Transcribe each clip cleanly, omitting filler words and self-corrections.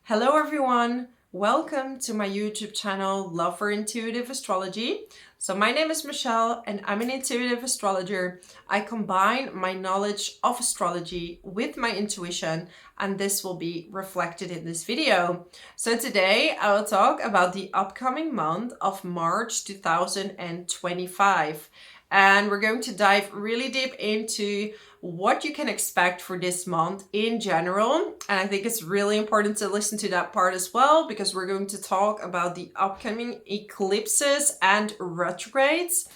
Hello everyone, welcome to my YouTube channel Love for Intuitive Astrology. So my name is Michelle and I'm an intuitive astrologer. I combine my knowledge of astrology with my intuition, and this will be reflected in this video. So today I will talk about the upcoming month of March 2025. And we're going to dive really deep into what you can expect for this month in general. And I think it's really important to listen to that part as well, because we're going to talk about the upcoming eclipses and retrogrades.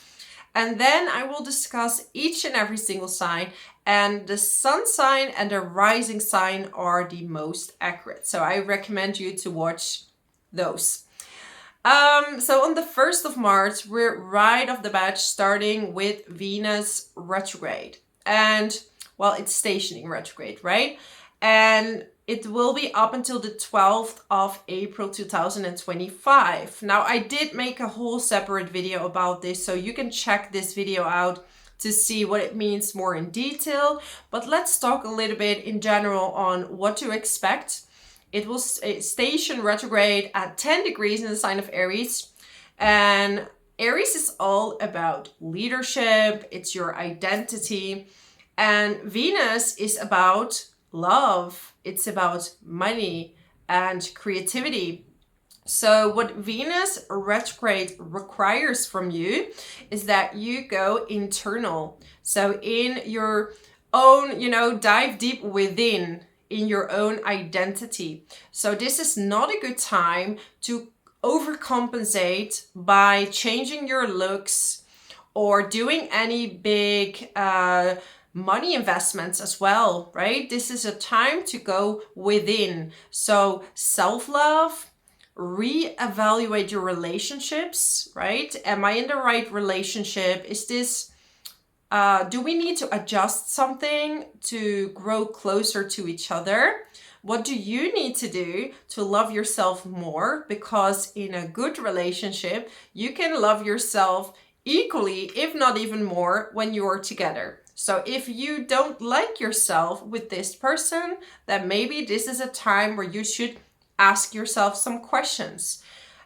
And then I will discuss each and every single sign, and the sun sign and the rising sign are the most accurate. So I recommend you to watch those. So on the 1st of March, we're right off the bat starting with Venus retrograde. And, well, it's stationing retrograde, right? And it will be up until the 12th of April 2025. Now, I did make a whole separate video about this, so you can check this video out to see what it means more in detail. But let's talk a little bit in general on what to expect. It will station retrograde at 10 degrees in the sign of Aries. And Aries is all about leadership. It's your identity. And Venus is about love. It's about money and creativity. So what Venus retrograde requires from you is that you go internal. So in your own, dive deep within, in your own identity. So this is not a good time to overcompensate by changing your looks or doing any big money investments as well, right? This is a time to go within. So self-love, reevaluate your relationships, right? Am I in the right relationship? Is this do we need to adjust something to grow closer to each other? What do you need to do to love yourself more? Because in a good relationship, you can love yourself equally, if not even more, when you are together. So if you don't like yourself with this person, then maybe this is a time where you should ask yourself some questions.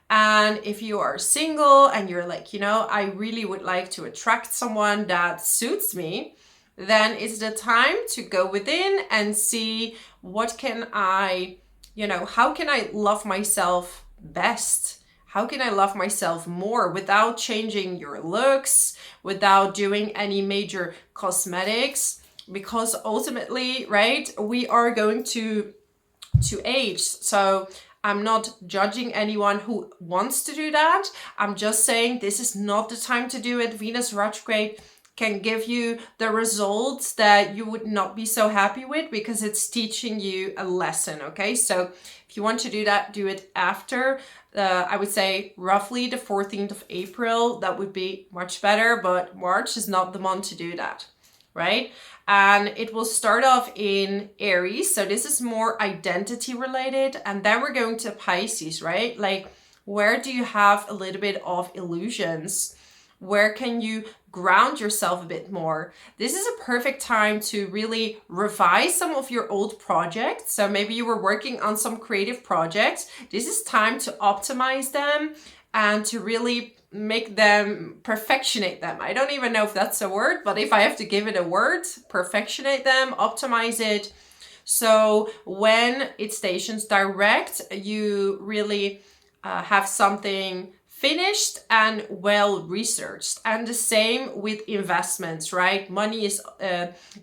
And if you are single and you're like, I really would like to attract someone that suits me, then it's the time to go within and see what can I, how can I love myself best? How can I love myself more without changing your looks, without doing any major cosmetics? Because ultimately, right, we are going to age. So I'm not judging anyone who wants to do that. I'm just saying this is not the time to do it. Venus retrograde can give you the results that you would not be so happy with, because it's teaching you a lesson, okay? So if you want to do that, do it after, I would say roughly the 14th of April. That would be much better, but March is not the month to do that, right? And it will start off in Aries. So this is more identity related. And then we're going to Pisces, right? Like, where do you have a little bit of illusions? Where can you ground yourself a bit more? This is a perfect time to really revise some of your old projects. So maybe you were working on some creative projects. This is time to optimize them and to really make them, perfectionate them. I don't even know if that's a word, but if I have to give it a word, perfectionate them, optimize it. So when it stations direct, you really have something finished and well researched. And the same with investments, right? Money is,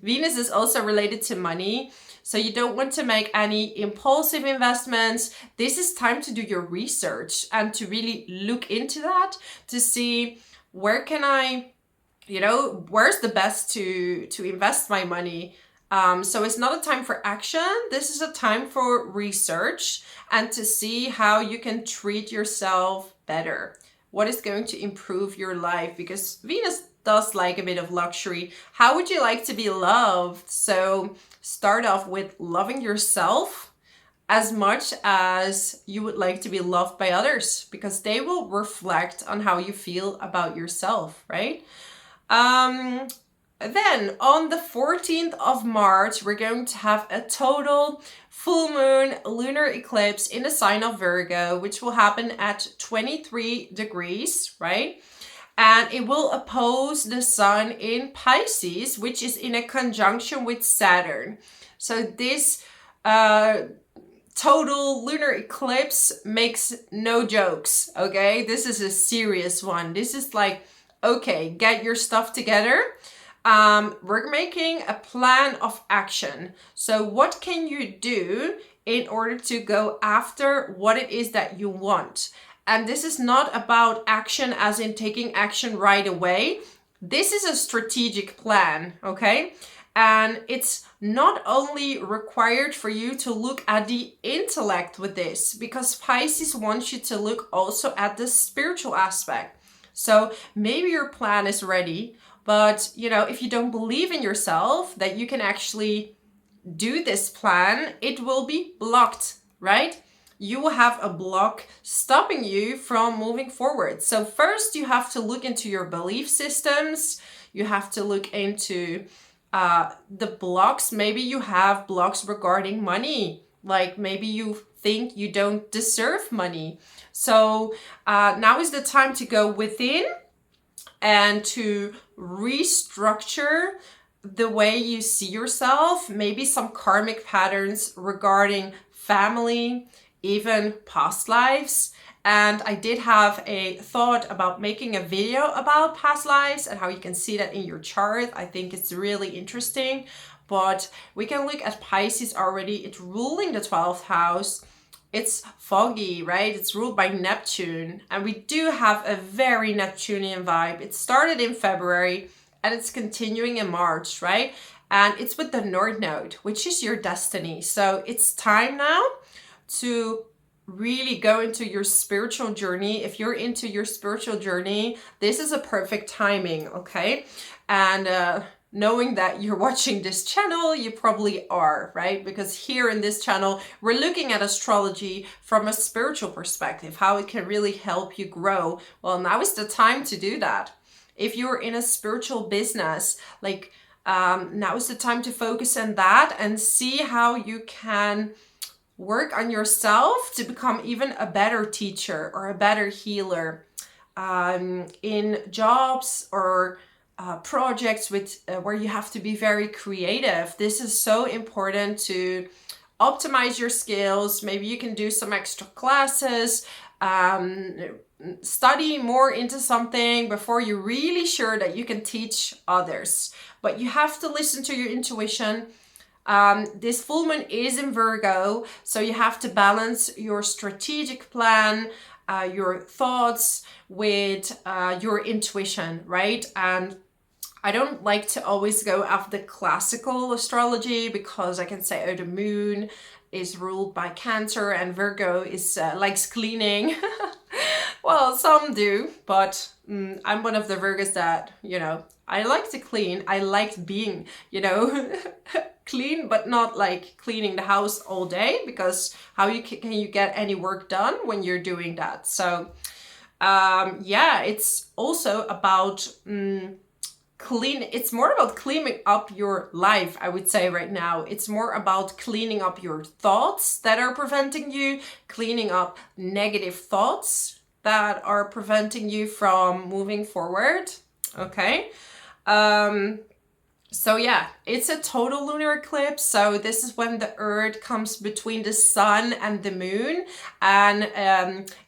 Venus is also related to money. So you don't want to make any impulsive investments. This is time to do your research and to really look into that, to see where can I, where's the best to invest my money. So it's not a time for action. This is a time for research and to see how you can treat yourself better. What is going to improve your life? Because Venus does like a bit of luxury. How would you like to be loved? So start off with loving yourself as much as you would like to be loved by others, because they will reflect on how you feel about yourself, right? Then on the 14th of March, we're going to have a total full moon lunar eclipse in the sign of Virgo, which will happen at 23 degrees, right? And it will oppose the sun in Pisces, which is in a conjunction with Saturn. So this total lunar eclipse makes no jokes, okay? This is a serious one. This is like, okay, get your stuff together. We're making a plan of action. So what can you do in order to go after what it is that you want? And this is not about action as in taking action right away. This is a strategic plan, okay? And it's not only required for you to look at the intellect with this, because Pisces wants you to look also at the spiritual aspect. So maybe your plan is ready, but you know, if you don't believe in yourself that you can actually do this plan, it will be blocked, right? You will have a block stopping you from moving forward. So first you have to look into your belief systems. You have to look into the blocks. Maybe you have blocks regarding money. Like maybe you think you don't deserve money. So now is the time to go within and to restructure the way you see yourself, maybe some karmic patterns regarding family, even past lives. And I did have a thought about making a video about past lives and how you can see that in your chart. I think it's really interesting, but we can look at Pisces already. It's ruling the 12th house. It's foggy, right? It's ruled by Neptune. And we do have a very Neptunian vibe. It started in February and it's continuing in March, right? And it's with the North Node, which is your destiny. So it's time now to really go into your spiritual journey. If you're into your spiritual journey, this is a perfect timing, okay? And knowing that you're watching this channel, you probably are, right? Because here in this channel, we're looking at astrology from a spiritual perspective, how it can really help you grow. Well, now is the time to do that. If you're in a spiritual business, like now is the time to focus on that and see how you can work on yourself to become even a better teacher or a better healer in jobs or projects with where you have to be very creative. This is so important to optimize your skills. Maybe you can do some extra classes, study more into something before you're really sure that you can teach others. But you have to listen to your intuition. This full moon is in Virgo, so you have to balance your strategic plan, your thoughts with your intuition, right? And I don't like to always go after the classical astrology because I can say, oh, the moon is ruled by Cancer and Virgo is likes cleaning. Well, some do, but I'm one of the Virgos that, you know, I like to clean. I like being, you know, clean, but not like cleaning the house all day, because how can you get any work done when you're doing that? So yeah, it's also about it's more about cleaning up your life, I would say right now. It's more about cleaning up your thoughts that are preventing you, cleaning up negative thoughts that are preventing you from moving forward. Okay. So yeah, it's a total lunar eclipse. So this is when the earth comes between the sun and the moon, and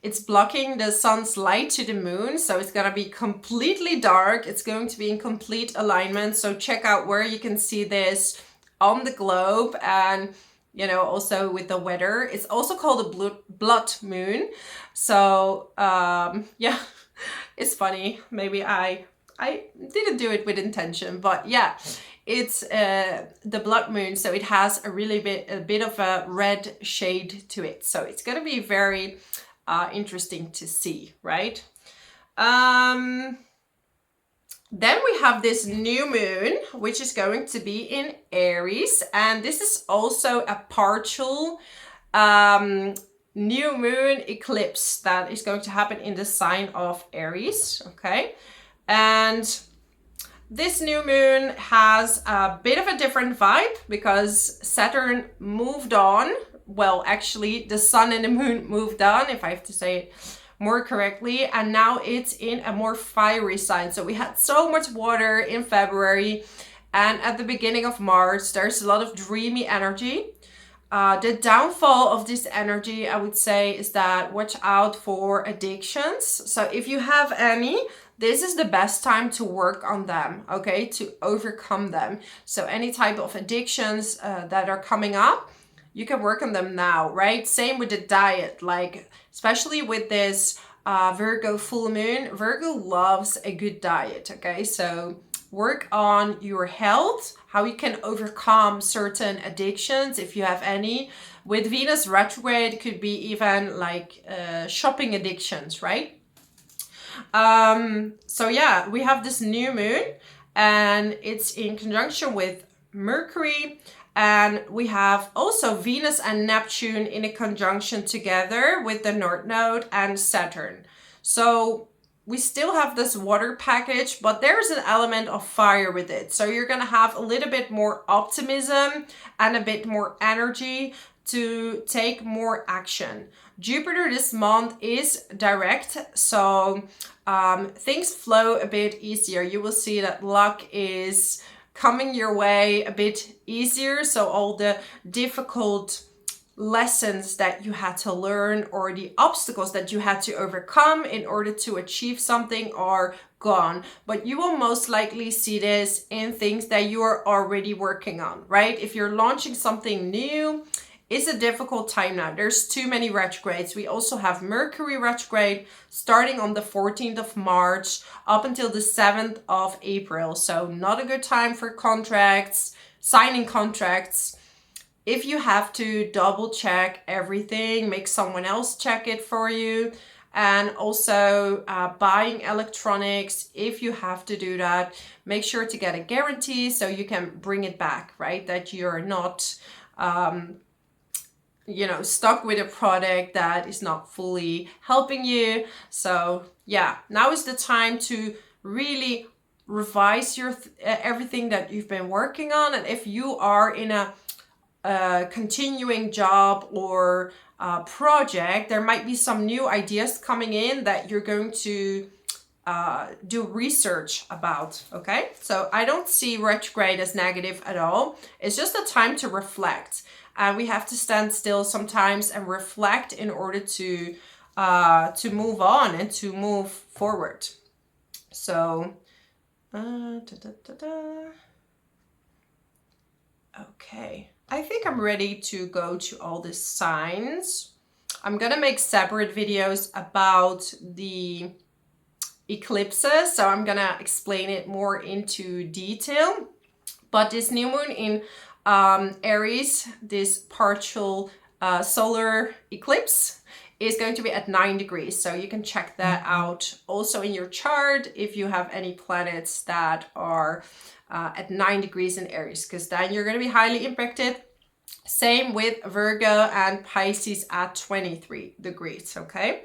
it's blocking the sun's light to the moon. So it's gonna be completely dark. It's going to be in complete alignment. So check out where you can see this on the globe, and you know, also with the weather. It's also called a blood moon. So yeah, it's funny. Maybe I didn't do it with intention, but yeah, it's the blood moon, so it has a bit of a red shade to it. So it's gonna be very interesting to see, right? Then we have this new moon, which is going to be in Aries, and this is also a partial new moon eclipse that is going to happen in the sign of Aries, okay? And This new moon has a bit of a different vibe because Saturn moved on. Well, actually, the sun and the moon moved on, if I have to say it more correctly, and now it's in a more fiery sign. So we had so much water in February, and at the beginning of March, there's a lot of dreamy energy. The downfall of this energy, I would say, is that watch out for addictions. So if you have any, this is the best time to work on them, okay, to overcome them. So any type of addictions that are coming up, you can work on them now, right? Same with the diet, like especially with this Virgo full moon. Virgo loves a good diet, okay? So work on your health, how you can overcome certain addictions if you have any. With Venus retrograde, it could be even like shopping addictions, right? So yeah, we have this new moon and it's in conjunction with Mercury, and we have also Venus and Neptune in a conjunction together with the North Node and Saturn. So we still have this water package, but there's an element of fire with it. So you're going to have a little bit more optimism and a bit more energy to take more action. Jupiter this month is direct, so things flow a bit easier. You will see that luck is coming your way a bit easier. So all the difficult lessons that you had to learn or the obstacles that you had to overcome in order to achieve something are gone. But you will most likely see this in things that you are already working on, right? If you're launching something new, it's a difficult time now. There's too many retrogrades. We also have Mercury retrograde starting on the 14th of March up until the 7th of April. So not a good time for contracts, signing contracts. If you have to double check everything, make someone else check it for you. And also buying electronics, if you have to do that, make sure to get a guarantee so you can bring it back, right? That you're not stuck with a product that is not fully helping you. So yeah, now is the time to really revise your everything that you've been working on. And if you are in a continuing job or project, there might be some new ideas coming in that you're going to do research about, okay? So I don't see retrograde as negative at all. It's just a time to reflect. And we have to stand still sometimes and reflect in order to move on and to move forward. So, okay. I think I'm ready to go to all the signs. I'm gonna make separate videos about the eclipses, so I'm gonna explain it more into detail. But this new moon in Aries, this partial solar eclipse, is going to be at 9 degrees. So you can check that out also in your chart if you have any planets that are at 9 degrees in Aries, because then you're going to be highly impacted. Same with Virgo and Pisces at 23 degrees, okay?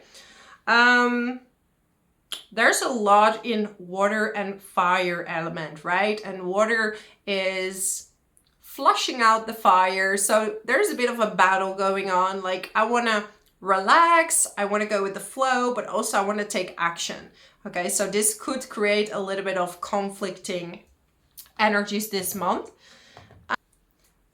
There's a lot in water and fire element, right? And water is flushing out the fire. So there's a bit of a battle going on. Like, I want to relax, I want to go with the flow, but also I want to take action. Okay, so this could create a little bit of conflicting energies this month.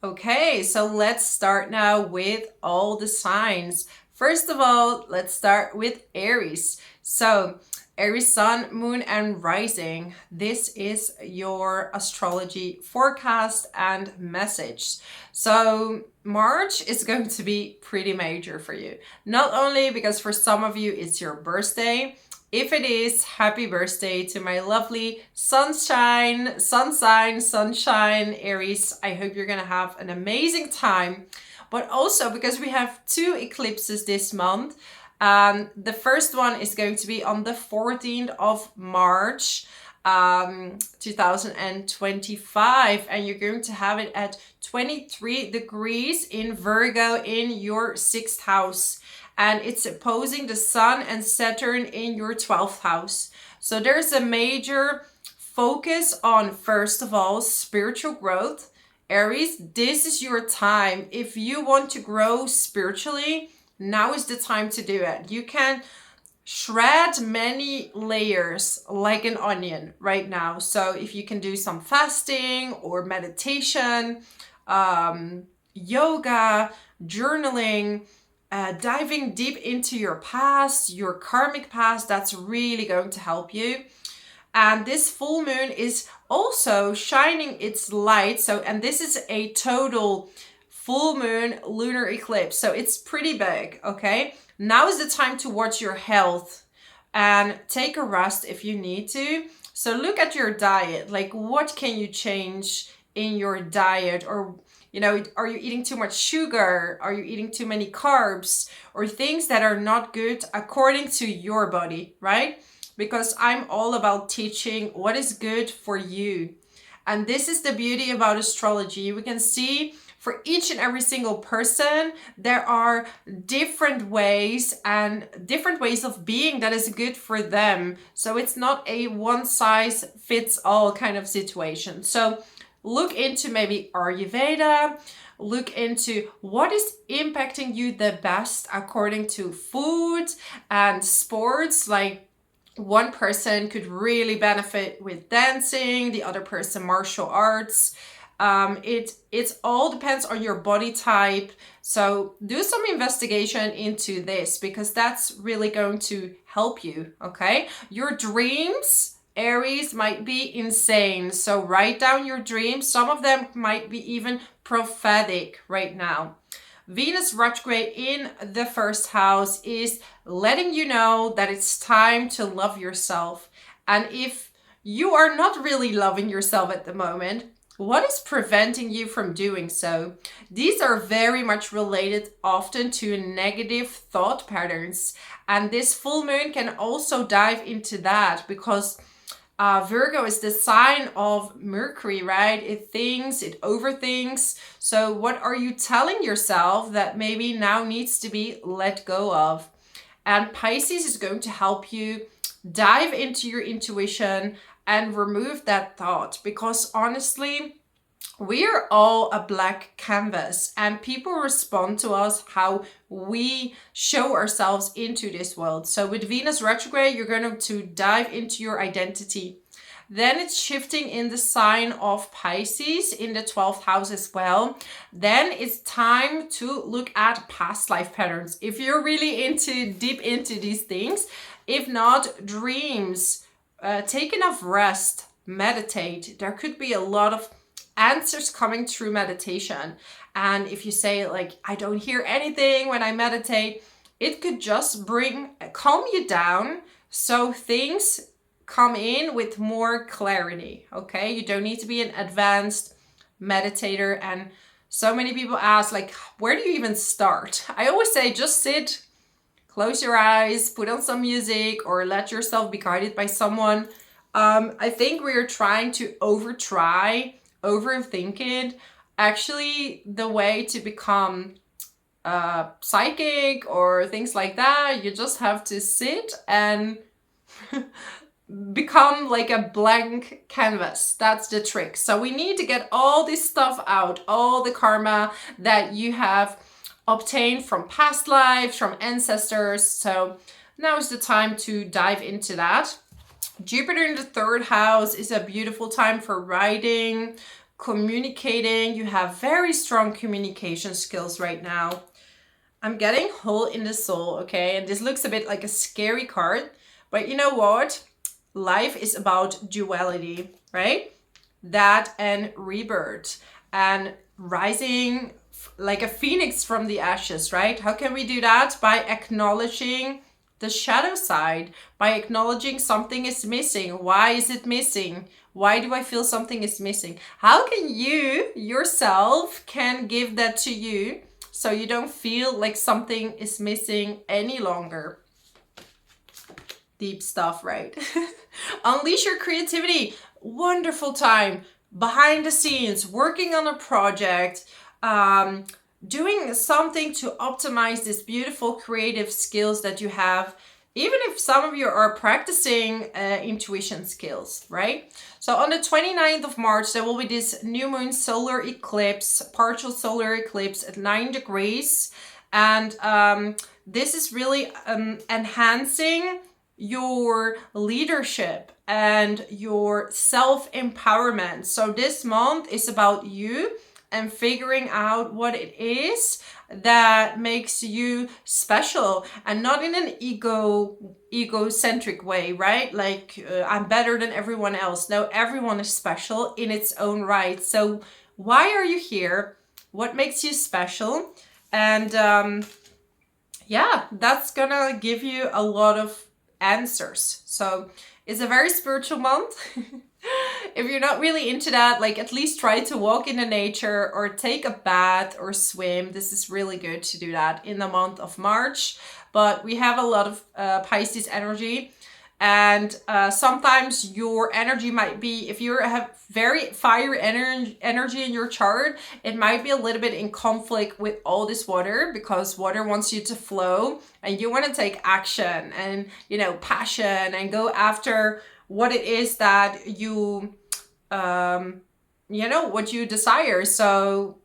Okay, so let's start now with all the signs. First of all, let's start with Aries. So Aries sun, moon, and rising. This is your astrology forecast and message. So March is going to be pretty major for you. Not only because for some of you it's your birthday. If it is, happy birthday to my lovely sunshine Aries. I hope you're gonna have an amazing time. But also because we have 2 eclipses this month. The first one is going to be on the 14th of March, 2025, and you're going to have it at 23 degrees in Virgo in your 6th house, and it's opposing the Sun and Saturn in your 12th house. So there's a major focus on, first of all, spiritual growth. Aries, this is your time. If you want to grow spiritually, now is the time to do it. You can shred many layers like an onion right now. So if you can do some fasting or meditation, yoga, journaling, diving deep into your past, your karmic past, that's really going to help you. And this full moon is also shining its light. So, and this is a total full moon lunar eclipse. So it's pretty big, okay? Now is the time to watch your health and take a rest if you need to. So look at your diet. Like, what can you change in your diet? Or, you know, are you eating too much sugar? Are you eating too many carbs? Or things that are not good according to your body, right? Because I'm all about teaching what is good for you. And this is the beauty about astrology. We can see for each and every single person, there are different ways and different ways of being that is good for them. So it's not a one size fits all kind of situation. So look into maybe Ayurveda, look into what is impacting you the best according to food and sports. Like, one person could really benefit with dancing, the other person martial arts. It all depends on your body type. So do some investigation into this, because that's really going to help you, okay? Your dreams, Aries, might be insane. So write down your dreams. Some of them might be even prophetic right now. Venus retrograde in the first house is letting you know that it's time to love yourself. And if you are not really loving yourself at the moment, what is preventing you from doing so? These are very much related often to negative thought patterns. And this full moon can also dive into that, because Virgo is the sign of Mercury, right? It thinks, it overthinks. So what are you telling yourself that maybe now needs to be let go of? And Pisces is going to help you dive into your intuition and remove that thought, because honestly, we are all a blank canvas and people respond to us how we show ourselves into this world. So with Venus retrograde, you're going to dive into your identity. Then it's shifting in the sign of Pisces in the 12th house as well. Then it's time to look at past life patterns. If you're really deep into these things, if not, dreams, take enough rest, meditate. There could be a lot of answers coming through meditation. And if you say like, I don't hear anything when I meditate, it could just calm you down, so things come in with more clarity. Okay, you don't need to be an advanced meditator. And so many people ask, like, where do you even start? I always say, just sit, close your eyes, put on some music, or let yourself be guided by someone. I think we're trying to overthink it. Actually, the way to become psychic or things like that, you just have to sit and become like a blank canvas. That's the trick. So we need to get all this stuff out, all the karma that you have obtained from past lives, from ancestors. So now is the time to dive into that. Jupiter in the third house is a beautiful time for writing, communicating. You have very strong communication skills right now. I'm getting hole in the soul, okay? And this looks a bit like a scary card, but you know what? Life is about duality, right? That and rebirth and rising like a phoenix from the ashes, right? How can we do that? By acknowledging the shadow side, by acknowledging something is missing. Why is it missing? Why do I feel something is missing? How can you yourself can give that to you so you don't feel like something is missing any longer? Deep stuff, right? Unleash your creativity. Wonderful time behind the scenes, working on a project, doing something to optimize this beautiful creative skills that you have. even if some of you are practicing intuition skills, right? So on the 29th of March, there will be this new moon solar eclipse, partial solar eclipse at 9 degrees. And this is really enhancing your leadership and your self-empowerment. So this month is about you and figuring out what it is that makes you special, and not in an egocentric way, right? Like I'm better than everyone else. No, everyone is special in its own right. So why are you here? What makes you special? And yeah, that's gonna give you a lot of answers. So it's a very spiritual month. If you're not really into that, like at least try to walk in the nature or take a bath or swim. This is really good to do that in the month of March. But we have a lot of Pisces energy. And sometimes your energy might be, if you have very fiery energy in your chart, it might be a little bit in conflict with all this water, because water wants you to flow and you want to take action and, you know, passion and go after what it is that you know, what you desire. So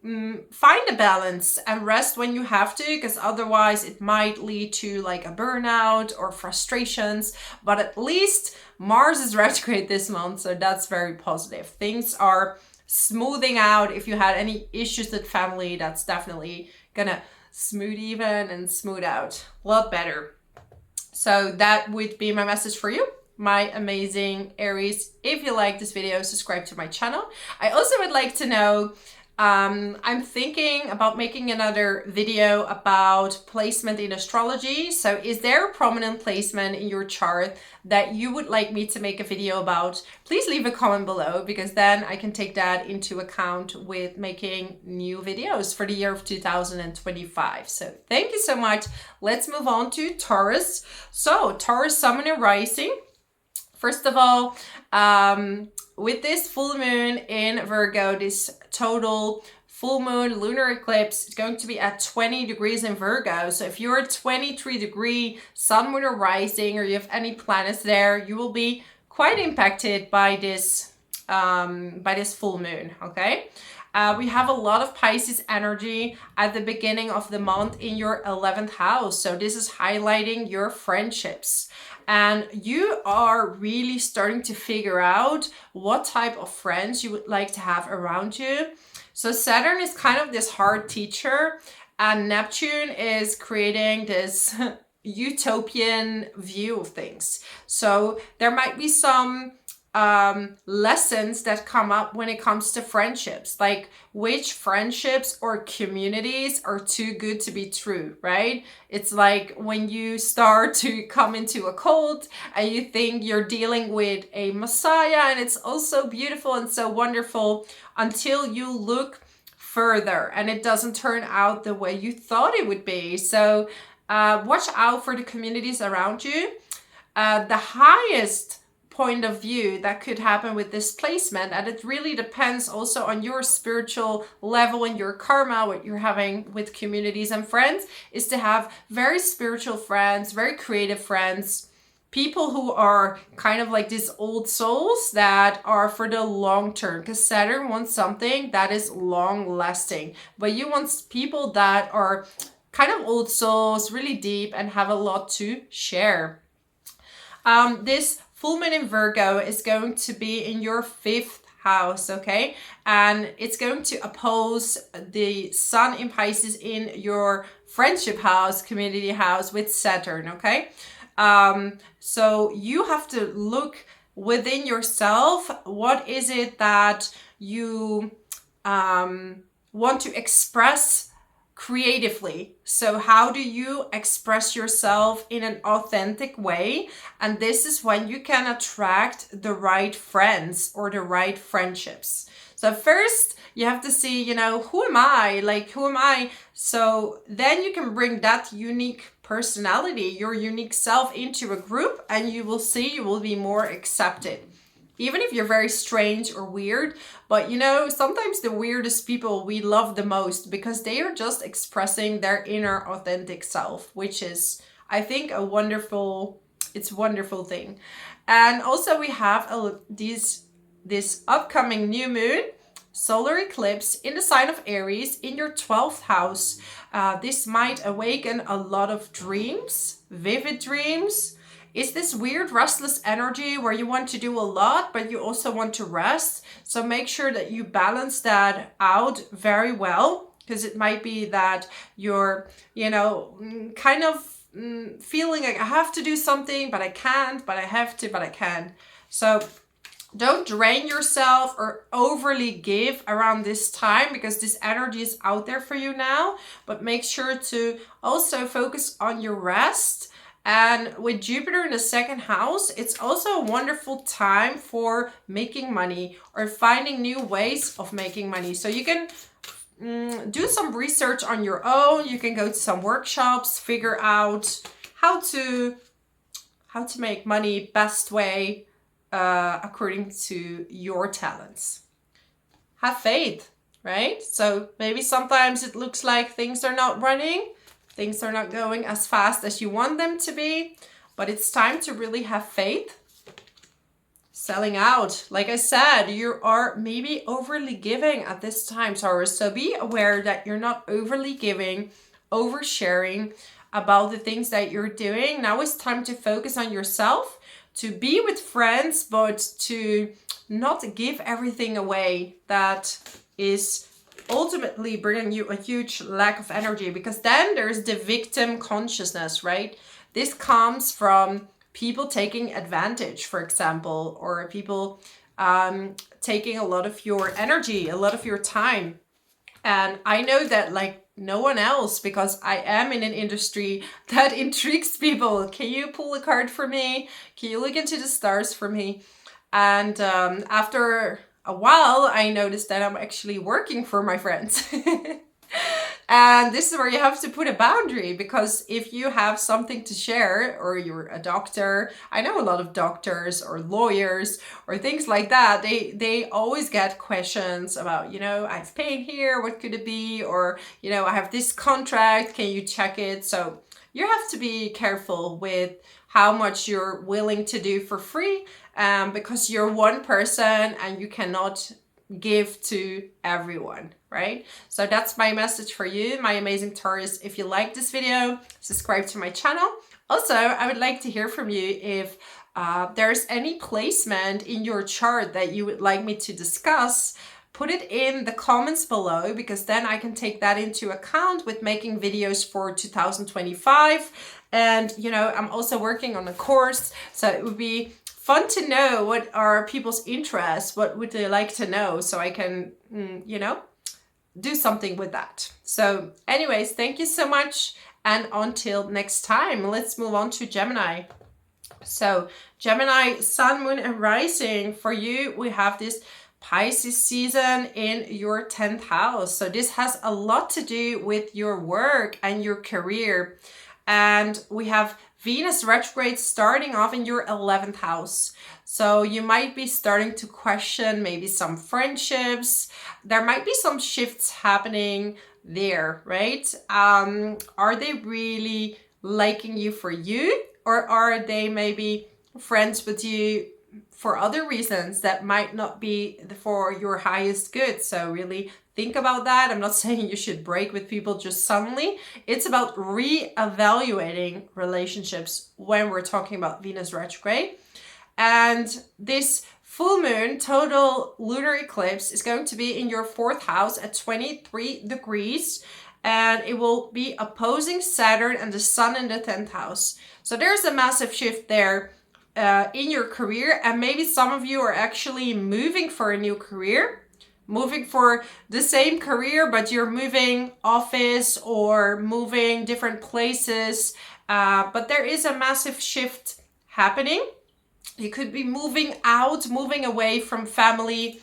find a balance and rest when you have to, because otherwise it might lead to like a burnout or frustrations. But at least Mars is retrograde this month, so that's very positive. Things are smoothing out. If you had any issues with family, that's definitely gonna smooth even and smooth out a lot better. So that would be my message for you, my amazing Aries. If you like this video, subscribe to my channel. I also would like to know, I'm thinking about making another video about placement in astrology. So is there a prominent placement in your chart that you would like me to make a video about? Please leave a comment below, because then I can take that into account with making new videos for the year of 2025. So thank you so much. Let's move on to Taurus. So Taurus, Sun and Rising. First of all, with this full moon in Virgo, this total full moon lunar eclipse is going to be at 20 degrees in Virgo. So if you're a 23-degree sun, moon, or rising, or you have any planets there, you will be quite impacted by this full moon, okay? We have a lot of Pisces energy at the beginning of the month in your 11th house. So this is highlighting your friendships. And you are really starting to figure out what type of friends you would like to have around you. So Saturn is kind of this hard teacher, and Neptune is creating this utopian view of things. So there might be some lessons that come up when it comes to friendships, like which friendships or communities are too good to be true, right? It's like when you start to come into a cult and you think you're dealing with a messiah, and it's also beautiful and so wonderful until you look further and it doesn't turn out the way you thought it would be. So watch out for the communities around you. The highest point of view that could happen with this placement, and it really depends also on your spiritual level and your karma, what you're having with communities and friends, is to have very spiritual friends, very creative friends, people who are kind of like these old souls that are for the long term, because Saturn wants something that is long lasting, but you want people that are kind of old souls, really deep, and have a lot to share. This full moon in Virgo is going to be in your 5th house, okay? And it's going to oppose the sun in Pisces in your friendship house, community house with Saturn, okay? So you have to look within yourself. What is it that you want to express creatively? So how do you express yourself in an authentic way? And this is when you can attract the right friends or the right friendships. So first you have to see, you know, who am I? Like, who am I? So then you can bring that unique personality, your unique self, into a group, and you will see you will be more accepted. Even if you're very strange or weird, but you know, sometimes the weirdest people we love the most, because they are just expressing their inner authentic self, which is, I think, it's a wonderful thing. And also we have this upcoming new moon, solar eclipse in the sign of Aries in your 12th house. This might awaken a lot of dreams, vivid dreams. It's this weird restless energy where you want to do a lot, but you also want to rest. So make sure that you balance that out very well, because it might be that you're, kind of feeling like I have to do something, but I can't, but I have to, but I can. So don't drain yourself or overly give around this time, because this energy is out there for you now. But make sure to also focus on your rest. And with Jupiter in the second house, it's also a wonderful time for making money or finding new ways of making money. So you can do some research on your own. You can go to some workshops, figure out how to make money best way according to your talents. Have faith, right? So maybe sometimes it looks like things are not running, things are not going as fast as you want them to be, but it's time to really have faith. Selling out. Like I said, you are maybe overly giving at this time, Taurus. So be aware that you're not overly giving, oversharing about the things that you're doing. Now it's time to focus on yourself, to be with friends, but to not give everything away. That is ultimately bringing you a huge lack of energy, because then there's the victim consciousness, right? This comes from people taking advantage, for example, or people taking a lot of your energy, a lot of your time. And I know that like no one else, because I am in an industry that intrigues people. Can you pull a card for me? Can you look into the stars for me? And after a while, I noticed that I'm actually working for my friends. And this is where you have to put a boundary, because if you have something to share, or you're a doctor, I know a lot of doctors or lawyers or things like that, they always get questions about, I have pain here, what could it be? Or, I have this contract, can you check it? So you have to be careful with how much you're willing to do for free, because you're one person and you cannot give to everyone, right? So that's my message for you, my amazing Taurus. If you like this video, subscribe to my channel. Also, I would like to hear from you if there's any placement in your chart that you would like me to discuss. Put it in the comments below, because then I can take that into account with making videos for 2025. And I'm also working on a course, so it would be fun to know what are people's interests, what would they like to know, so I can, do something with that. So anyways, thank you so much. And until next time, let's move on to Gemini. So Gemini, sun, moon, and rising. For you, we have this Pisces season in your 10th house. So this has a lot to do with your work and your career. And we have Venus retrograde starting off in your 11th house. So you might be starting to question maybe some friendships. There might be some shifts happening there, right? Are they really liking you for you? Or are they maybe friends with you for other reasons that might not be for your highest good? So really think about that. I'm not saying you should break with people just suddenly. It's about re-evaluating relationships when we're talking about Venus retrograde. And this full moon total lunar eclipse is going to be in your 4th house at 23 degrees. And it will be opposing Saturn and the sun in the 10th house. So there's a massive shift there in your career. And maybe some of you are actually moving for a new career, moving for the same career, but you're moving office or moving different places. But there is a massive shift happening. You could be moving out, moving away from family,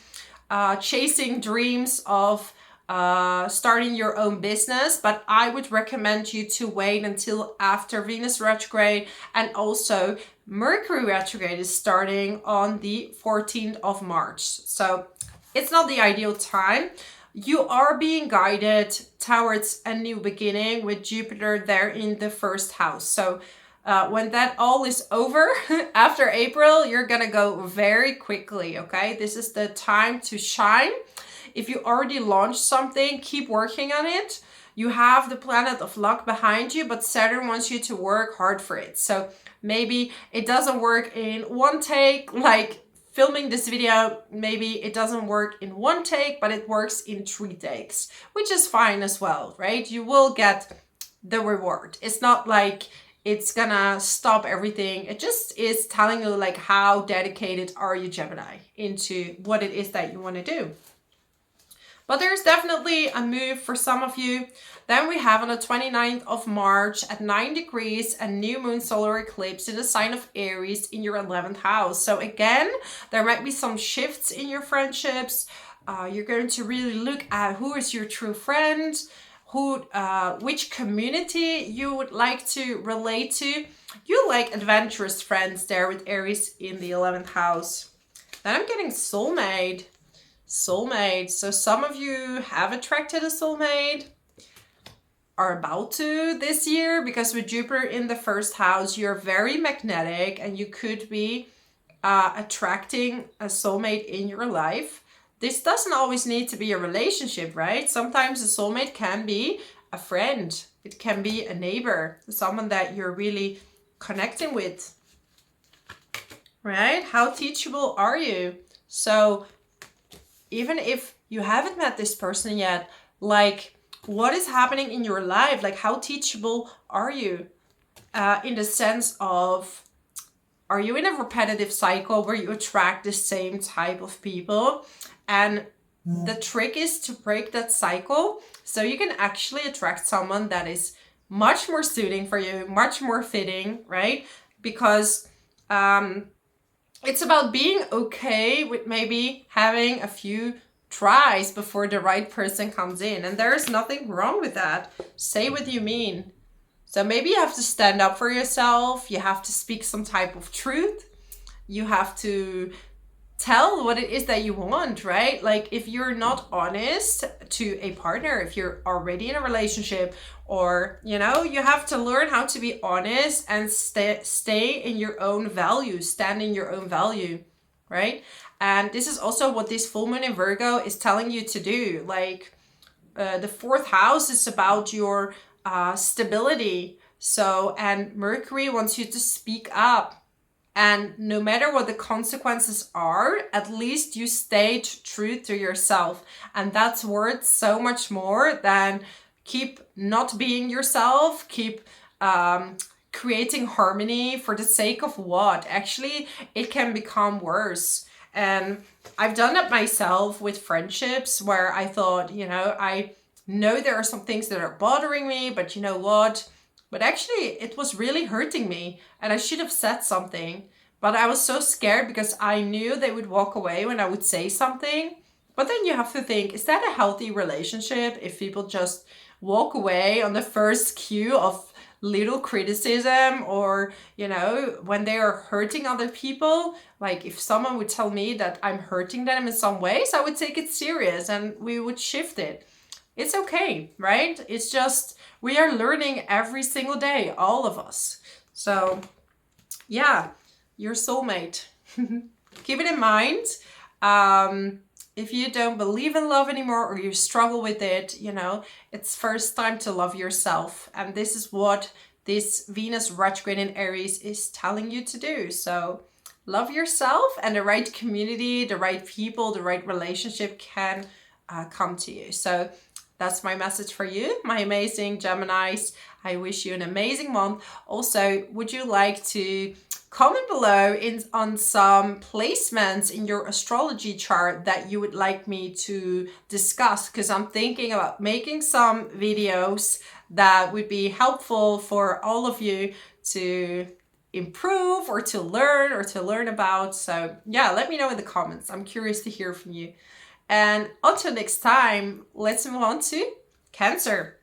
chasing dreams of starting your own business. But I would recommend you to wait until after Venus retrograde, and also Mercury retrograde is starting on the 14th of March. So it's not the ideal time. you are being guided towards a new beginning with Jupiter there in the first house. So when that all is over after April, you're gonna go very quickly, okay? This is the time to shine. If you already launched something, keep working on it. You have the planet of luck behind you, but Saturn wants you to work hard for it. So maybe it doesn't work in one take, like filming this video, maybe it doesn't work in one take, but it works in 3 takes, which is fine as well, right? You will get the reward. It's not like it's gonna stop everything. It just is telling you like how dedicated are you, Gemini, into what it is that you want to do. But there's definitely a move for some of you. Then we have on the 29th of March at 9 degrees, a new moon solar eclipse in the sign of Aries in your 11th house. So again, there might be some shifts in your friendships. You're going to really look at who is your true friend, which community you would like to relate to. You like adventurous friends there with Aries in the 11th house. Then I'm getting soulmate. Soulmate. So some of you have attracted a soulmate, are about to this year, because with Jupiter in the first house, you're very magnetic and you could be attracting a soulmate in your life. This doesn't always need to be a relationship, right? Sometimes a soulmate can be a friend. It can be a neighbor, someone that you're really connecting with, right? How teachable are you? So even if you haven't met this person yet, like what is happening in your life? Like how teachable are you? In the sense of, are you in a repetitive cycle where you attract the same type of people? And the trick is to break that cycle so you can actually attract someone that is much more suiting for you, much more fitting, right? Because it's about being okay with maybe having a few tries before the right person comes in. And there is nothing wrong with that. Say what you mean. So maybe you have to stand up for yourself. You have to speak some type of truth. You have to tell what it is that you want, right? Like if you're not honest to a partner, if you're already in a relationship, or, you know, you have to learn how to be honest and stay in your own value, stand in your own value, right? And this is also what this full moon in Virgo is telling you to do. Like the 4th house is about your stability. So, and Mercury wants you to speak up. And no matter what the consequences are, at least you stayed true to yourself. And that's worth so much more than keep not being yourself, keep creating harmony for the sake of what? Actually, it can become worse. And I've done that myself with friendships where I thought, you know, I know there are some things that are bothering me, but you know what? But actually, it was really hurting me and I should have said something. But I was so scared because I knew they would walk away when I would say something. But then you have to think, is that a healthy relationship if people just walk away on the first cue of little criticism, or, you know, when they are hurting other people? Like if someone would tell me that I'm hurting them in some ways, I would take it serious and we would shift it. It's okay, right? It's just, we are learning every single day, all of us. So yeah, your soulmate. Keep it in mind. If you don't believe in love anymore or you struggle with it, you know, it's first time to love yourself. And this is what this Venus Retrograde in Aries is telling you to do. So love yourself, and the right community, the right people, the right relationship can come to you. So that's my message for you, my amazing Geminis. I wish you an amazing month. Also, would you like to comment below on some placements in your astrology chart that you would like me to discuss? Because I'm thinking about making some videos that would be helpful for all of you to improve or to learn about. So yeah, let me know in the comments. I'm curious to hear from you. And until next time, let's move on to Cancer.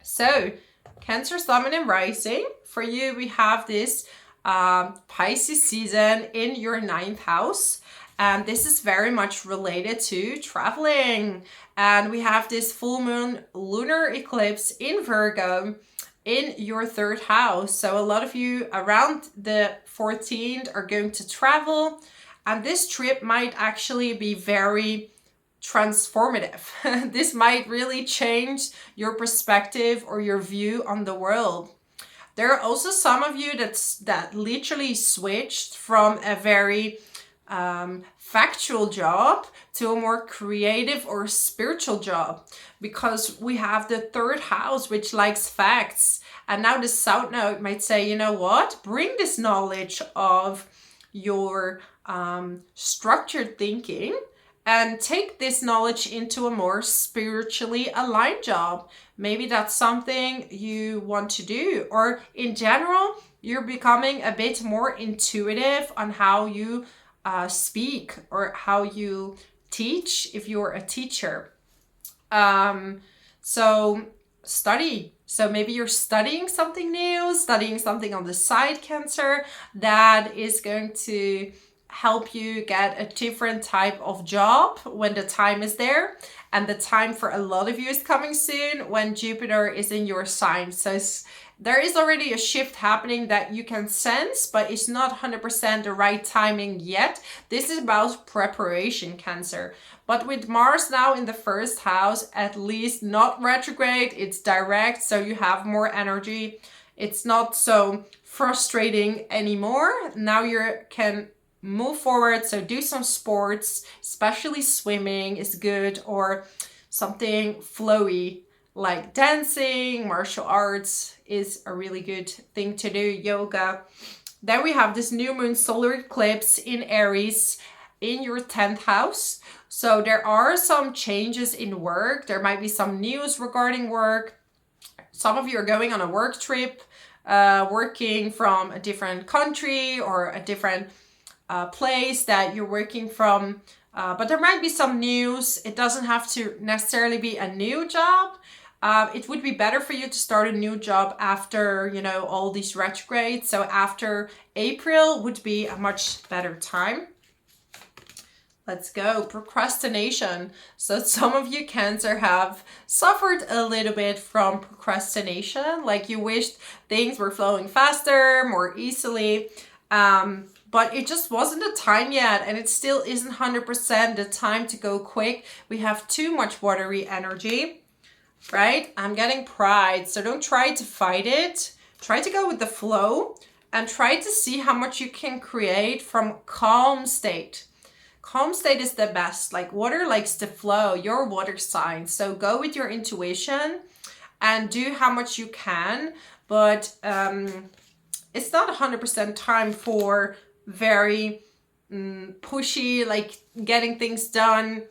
So Cancer, Sun and Rising. For you, we have this Pisces season in your 9th house. And this is very much related to traveling. And we have this full moon lunar eclipse in Virgo in your third house. So a lot of you around the 14th are going to travel. And this trip might actually be very transformative. This might really change your perspective or your view on the world. There are also some of you that literally switched from a very factual job to a more creative or spiritual job, because we have the third house which likes facts. And now the south node might say, you know what, bring this knowledge of your structured thinking and take this knowledge into a more spiritually aligned job. Maybe that's something you want to do, or in general you're becoming a bit more intuitive on how you speak or how you teach if you're a teacher. So study. So maybe you're studying something new, studying something on the side, Cancer, that is going to help you get a different type of job when the time is there. And the time for a lot of you is coming soon when Jupiter is in your sign. So there is already a shift happening that you can sense, but it's not 100% the right timing yet. This is about preparation, Cancer. But with Mars now in the first house, at least not retrograde, it's direct, so you have more energy. It's not so frustrating anymore. Now you can move forward, so do some sports, especially swimming is good, or something flowy like dancing, martial arts is a really good thing to do, yoga. Then we have this new moon solar eclipse in Aries in your 10th house. So there are some changes in work. There might be some news regarding work. Some of you are going on a work trip, working from a different country or a different place that you're working from. But there might be some news. It doesn't have to necessarily be a new job. It would be better for you to start a new job after, all these retrogrades. So after April would be a much better time. Let's go. Procrastination. So some of you, Cancer, have suffered a little bit from procrastination. Like you wished things were flowing faster, more easily. But it just wasn't the time yet. And it still isn't 100% the time to go quick. We have too much watery energy. Right? I'm getting pride. So don't try to fight it. Try to go with the flow and try to see how much you can create from calm state. Calm state is the best. Like water likes to flow. You're water sign. So go with your intuition and do how much you can. But it's not 100% time for very pushy, like getting things done,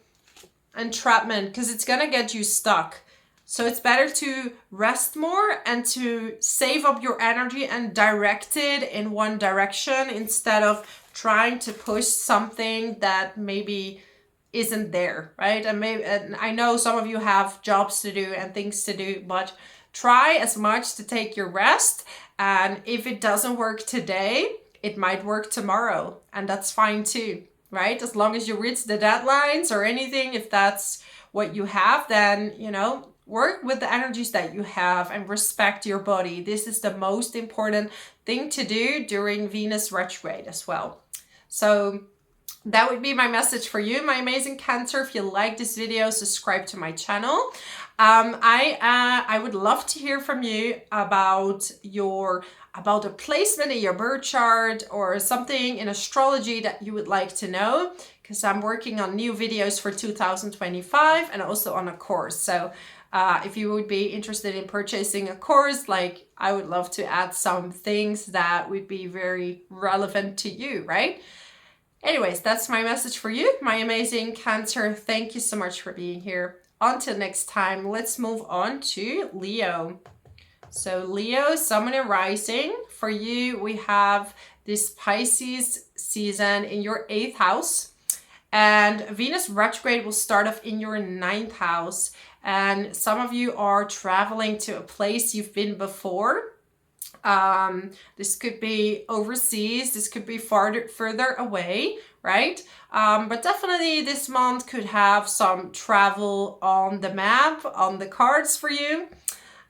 entrapment, because it's going to get you stuck. So it's better to rest more and to save up your energy and direct it in one direction instead of trying to push something that maybe isn't there, right? And I know some of you have jobs to do and things to do, but try as much to take your rest. And if it doesn't work today, it might work tomorrow. And that's fine too, right? As long as you reach the deadlines or anything, if that's what you have, then, work with the energies that you have and respect your body. This is the most important thing to do during Venus retrograde as well. So that would be my message for you, my amazing Cancer. If you like this video, subscribe to my channel. I would love to hear from you about a placement in your birth chart or something in astrology that you would like to know, because I'm working on new videos for 2025 and also on a course. So if you would be interested in purchasing a course, I would love to add some things that would be very relevant to you, right? Anyways, that's my message for you, my amazing Cancer. Thank you so much for being here. Until next time, let's move on to Leo. So Leo, Sun and Rising. For you, we have this Pisces season in your 8th house. And Venus retrograde will start off in your 9th house. And some of you are traveling to a place you've been before. This could be overseas, this could be further away, right? But definitely this month could have some travel on the map, on the cards for you.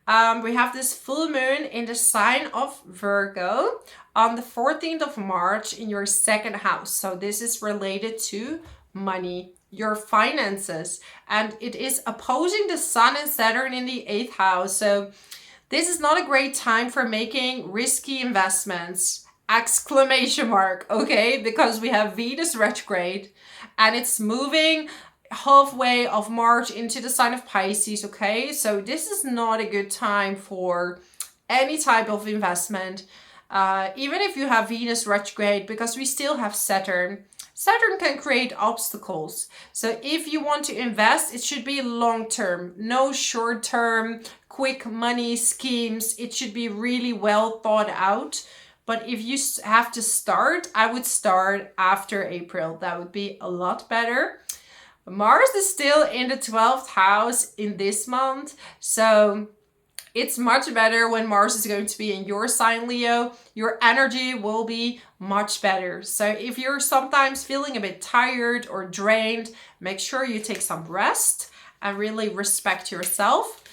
We have this full moon in the sign of Virgo on the 14th of March in your second house. So this is related to money, your finances, and it is opposing the Sun and Saturn in the 8th house. So this is not a great time for making risky investments, exclamation mark, okay? Because we have Venus retrograde and it's moving halfway of March into the sign of Pisces, okay? So this is not a good time for any type of investment, even if you have Venus retrograde, because we still have Saturn. Saturn can create obstacles. So if you want to invest, it should be long term, no short term, quick money schemes. It should be really well thought out. But if you have to start, I would start after April. That would be a lot better. Mars is still in the 12th house in this month. So it's much better when Mars is going to be in your sign, Leo. Your energy will be much better. So if you're sometimes feeling a bit tired or drained, make sure you take some rest and really respect yourself.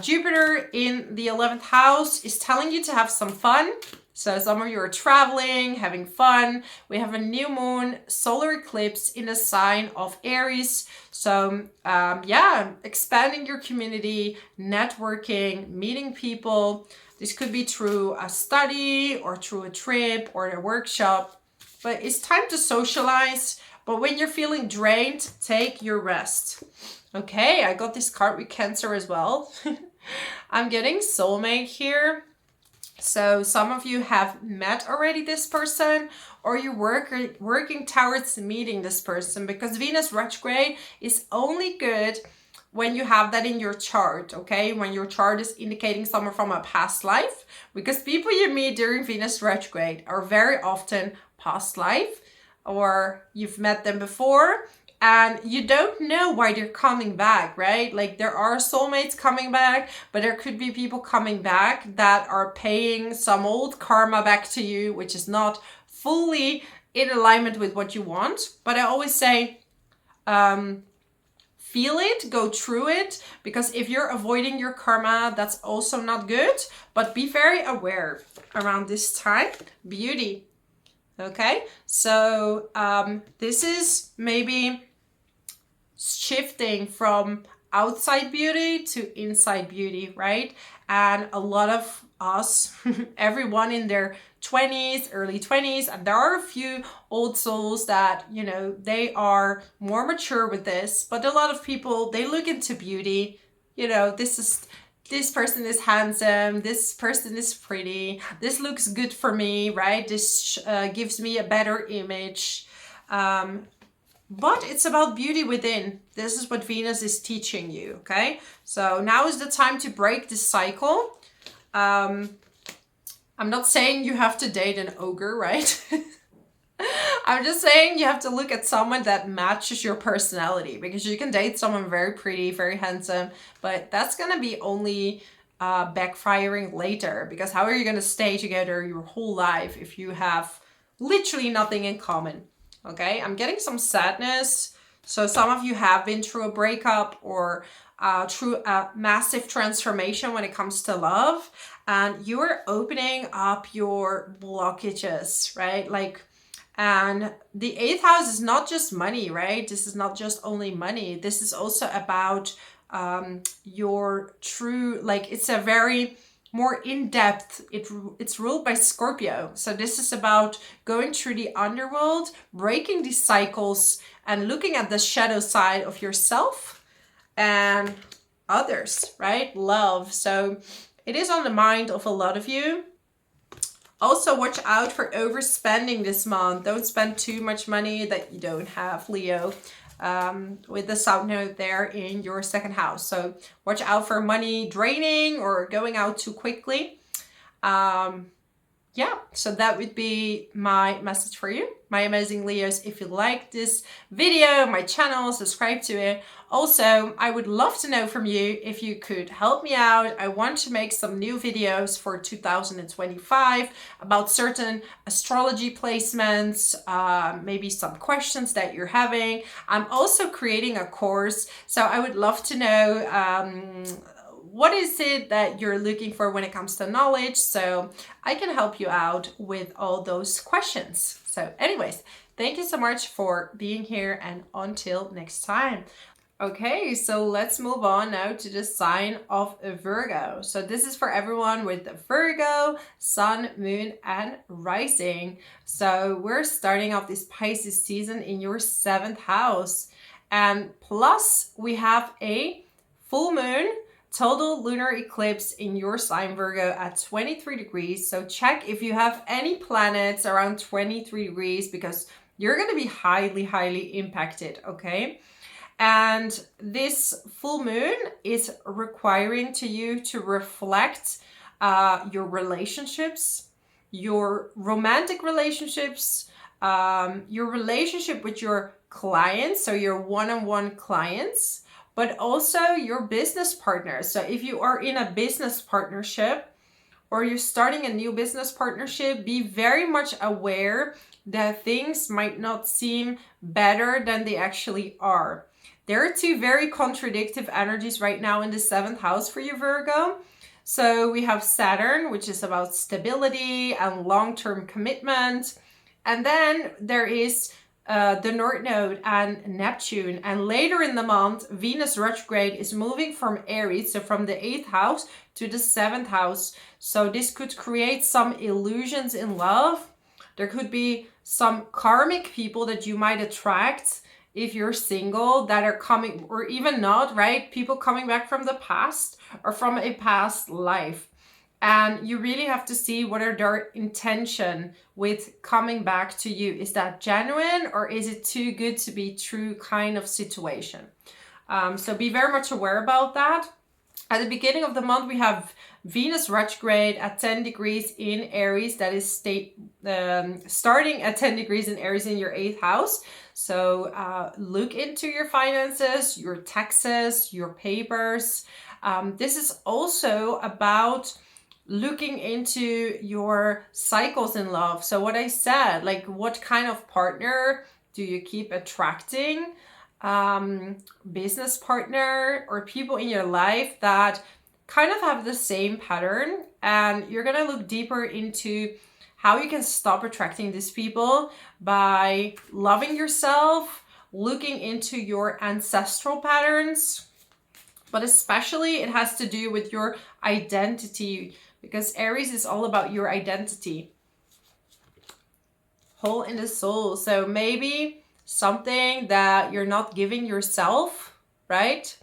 Jupiter in the 11th house is telling you to have some fun. So some of you are traveling, having fun. We have a new moon solar eclipse in the sign of Aries. So yeah, expanding your community, networking, meeting people. This could be through a study or through a trip or a workshop. But it's time to socialize. But when you're feeling drained, take your rest. Okay, I got this card with Cancer as well. I'm getting soulmate here. So some of you have met already this person, or you're working towards meeting this person, because Venus retrograde is only good when you have that in your chart, okay? When your chart is indicating someone from a past life, because people you meet during Venus retrograde are very often past life, or you've met them before, and you don't know why they're coming back, right? Like there are soulmates coming back, but there could be people coming back that are paying some old karma back to you, which is not fully in alignment with what you want. But I always say, feel it, go through it, because if you're avoiding your karma, that's also not good. But be very aware around this time. Beauty. Okay, so this is maybe shifting from outside beauty to inside beauty, right? And a lot of us, everyone in their 20s, early 20s, and there are a few old souls that, you know, they are more mature with this, but a lot of people, they look into beauty, you know, this person is handsome, this person is pretty, this looks good for me, right? This gives me a better image. But it's about beauty within. This is what Venus is teaching you, okay? So now is the time to break this cycle. I'm not saying you have to date an ogre, right? I'm just saying you have to look at someone that matches your personality, because you can date someone very pretty, very handsome, but that's going to be only backfiring later, because how are you going to stay together your whole life if you have literally nothing in common? Okay, I'm getting some sadness. So some of you have been through a breakup or through a massive transformation when it comes to love, and you're opening up your blockages, right? Like, and the 8th house is not just money, right? This is not just only money. This is also about your true, like, it's a very more in-depth, it's ruled by Scorpio. So this is about going through the underworld, breaking these cycles, and looking at the shadow side of yourself and others, right? Love. So it is on the mind of a lot of you. Also, watch out for overspending this month. Don't spend too much money that you don't have, Leo. With the South Node there in your second house. So watch out for money draining or going out too quickly. yeah, so that would be my message for you, my amazing Leos. If you like this video, my channel, subscribe to it. Also, I would love to know from you if you could help me out. I want to make some new videos for 2025 about certain astrology placements, maybe some questions that you're having. I'm also creating a course, so I would love to know what is it that you're looking for when it comes to knowledge, so I can help you out with all those questions. So anyways, thank you so much for being here, and until next time. Okay, so let's move on now to the sign of Virgo. So this is for everyone with Virgo, Sun, Moon, and Rising. So we're starting off this Pisces season in your 7th house. And plus we have a full moon, total lunar eclipse in your sign Virgo at 23 degrees. So check if you have any planets around 23 degrees because you're going to be highly impacted, okay? And this full moon is requiring to you to reflect your relationships, your romantic relationships, your relationship with your clients, so your one-on-one clients, but also your business partners. So if you are in a business partnership or you're starting a new business partnership, be very much aware that things might not seem better than they actually are. There are two very contradictory energies right now in the 7th house for you, Virgo. So we have Saturn, which is about stability and long-term commitment. And then there is the North Node and Neptune. And later in the month, Venus Retrograde is moving from Aries, so from the 8th house to the 7th house. So this could create some illusions in love. There could be some karmic people that you might attract if you're single that are coming, or even not, right? People coming back from the past or from a past life. And you really have to see what are their intention with coming back to you. Is that genuine or is it too good to be true kind of situation? So be very much aware about that. At the beginning of the month, we have Venus retrograde at 10 degrees in Aries. That is starting at 10 degrees in Aries in your 8th house. So look into your finances, your taxes, your papers. This is also about looking into your cycles in love. So what I said, like what kind of partner do you keep attracting? Business partner or people in your life that kind of have the same pattern, and you're gonna look deeper into how you can stop attracting these people by loving yourself, looking into your ancestral patterns, but especially it has to do with your identity, because Aries is all about your identity, hole in the soul. So maybe something that you're not giving yourself, right?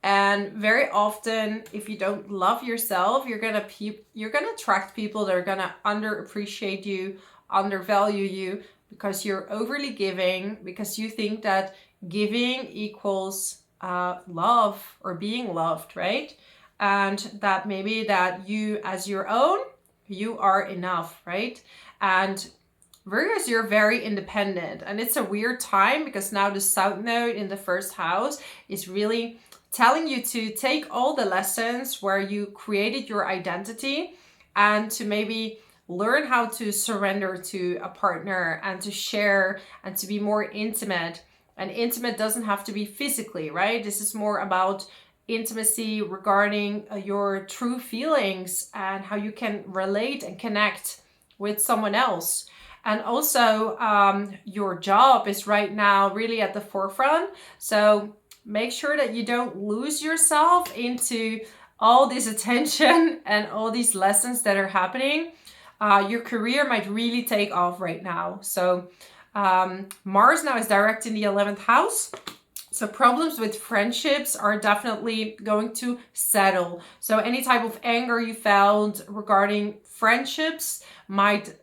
And very often, if you don't love yourself, you're gonna attract people that are gonna underappreciate you, undervalue you, because you're overly giving, because you think that giving equals love or being loved, right? And that maybe that you as your own, you are enough, right? And Virgos, you're very independent, and it's a weird time because now the South Node in the 1st house is really telling you to take all the lessons where you created your identity and to maybe learn how to surrender to a partner and to share and to be more intimate. And intimate doesn't have to be physically, right? This is more about intimacy regarding your true feelings and how you can relate and connect with someone else. And also your job is right now really at the forefront. So make sure that you don't lose yourself into all this attention and all these lessons that are happening. Your career might really take off right now. So Mars now is direct in the 11th house. So problems with friendships are definitely going to settle. So any type of anger you felt regarding friendships might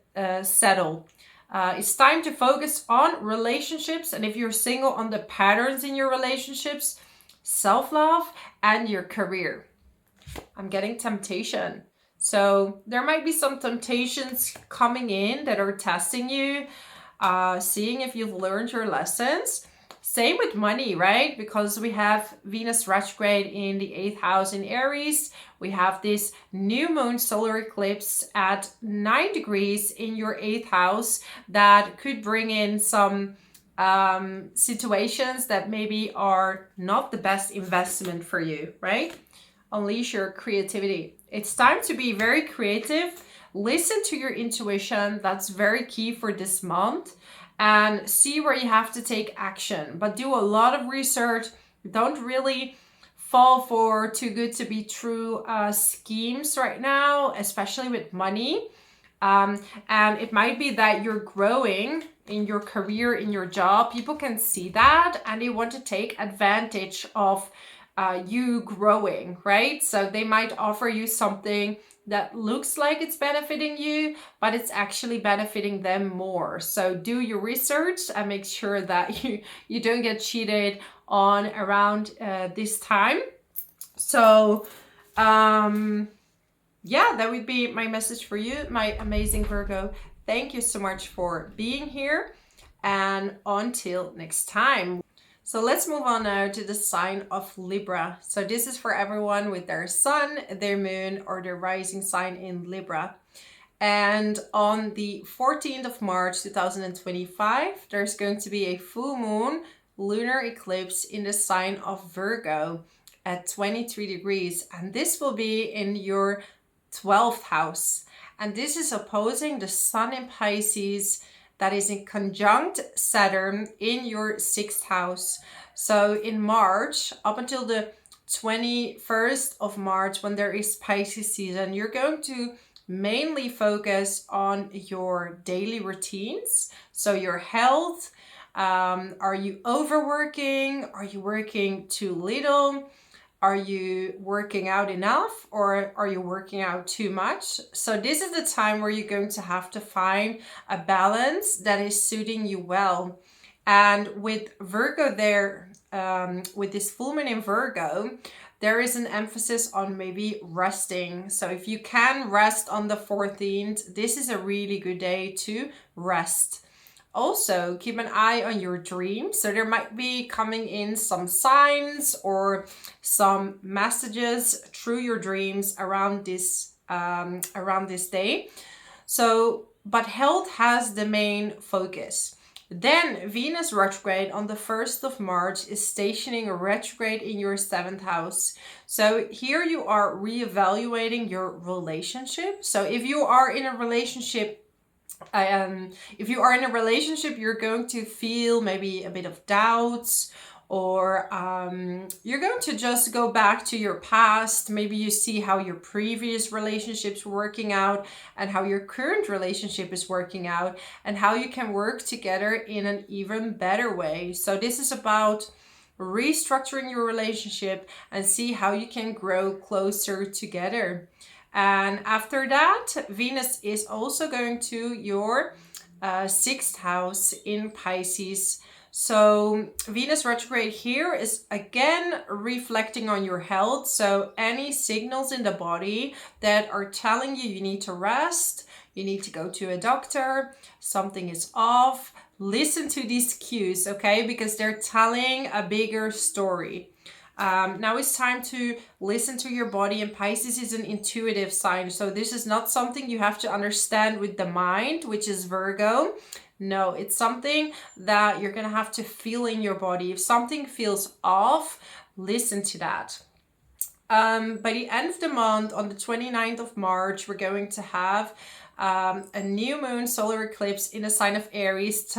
settle. It's time to focus on relationships, and if you're single, on the patterns in your relationships, self-love, and your career. I'm getting temptation. So there might be some temptations coming in that are testing you, seeing if you've learned your lessons. Same with money, right? Because we have Venus retrograde in the 8th house in Aries. We have this new moon solar eclipse at 9 degrees in your 8th house that could bring in some situations that maybe are not the best investment for you, right? Unleash your creativity. It's time to be very creative. Listen to your intuition. That's very key for this month. And see where you have to take action. But do a lot of research. Don't really fall for too good to be true schemes right now, especially with money. And it might be that you're growing in your career, in your job. People can see that and they want to take advantage of you growing, right? So they might offer you something that looks like it's benefiting you, but it's actually benefiting them more. So do your research and make sure that you don't get cheated on around this time. So yeah, that would be my message for you, my amazing Virgo. Thank you so much for being here, and until next time. So let's move on now to the sign of Libra. So this is for everyone with their sun, their moon, or their rising sign in Libra. And on the 14th of March 2025, there's going to be a full moon lunar eclipse in the sign of Virgo at 23 degrees. And this will be in your 12th house. And this is opposing the sun in Pisces that is in conjunct Saturn in your 6th house. So in March, up until the 21st of March, when there is Pisces season, you're going to mainly focus on your daily routines. So your health, are you overworking? Are you working too little? Are you working out enough, or are you working out too much? So this is the time where you're going to have to find a balance that is suiting you well. And with Virgo there, with this full moon in Virgo, there is an emphasis on maybe resting. So if you can rest on the 14th, this is a really good day to rest. Also, keep an eye on your dreams. So there might be coming in some signs or some messages through your dreams around this day. So, but health has the main focus. Then Venus retrograde on the 1st of March is stationing a retrograde in your 7th house. So here you are reevaluating your relationship. So if you are in a relationship, you're going to feel maybe a bit of doubts, or you're going to just go back to your past. Maybe you see how your previous relationships were working out and how your current relationship is working out and how you can work together in an even better way. So this is about restructuring your relationship and see how you can grow closer together. And after that, Venus is also going to your 6th house in Pisces. So Venus retrograde here is again reflecting on your health. So any signals in the body that are telling you need to rest, you need to go to a doctor, something is off, listen to these cues, okay? Because they're telling a bigger story. Now it's time to listen to your body, and Pisces is an intuitive sign. So this is not something you have to understand with the mind, which is Virgo. No, it's something that you're going to have to feel in your body. If something feels off, listen to that. By the end of the month, on the 29th of March, we're going to have a new moon solar eclipse in the sign of Aries.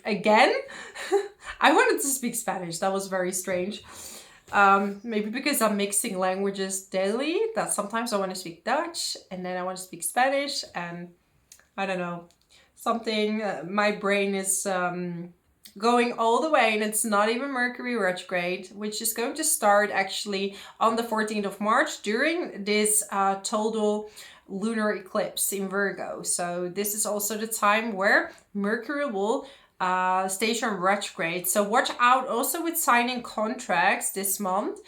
Again, I wanted to speak Spanish. That was very strange. Maybe because I'm mixing languages daily, that sometimes I want to speak Dutch and then I want to speak Spanish, and I don't know, something, my brain is going all the way, and it's not even Mercury retrograde, which is going to start actually on the 14th of March during this total lunar eclipse in Virgo. So this is also the time where Mercury will station retrograde. So watch out also with signing contracts this month.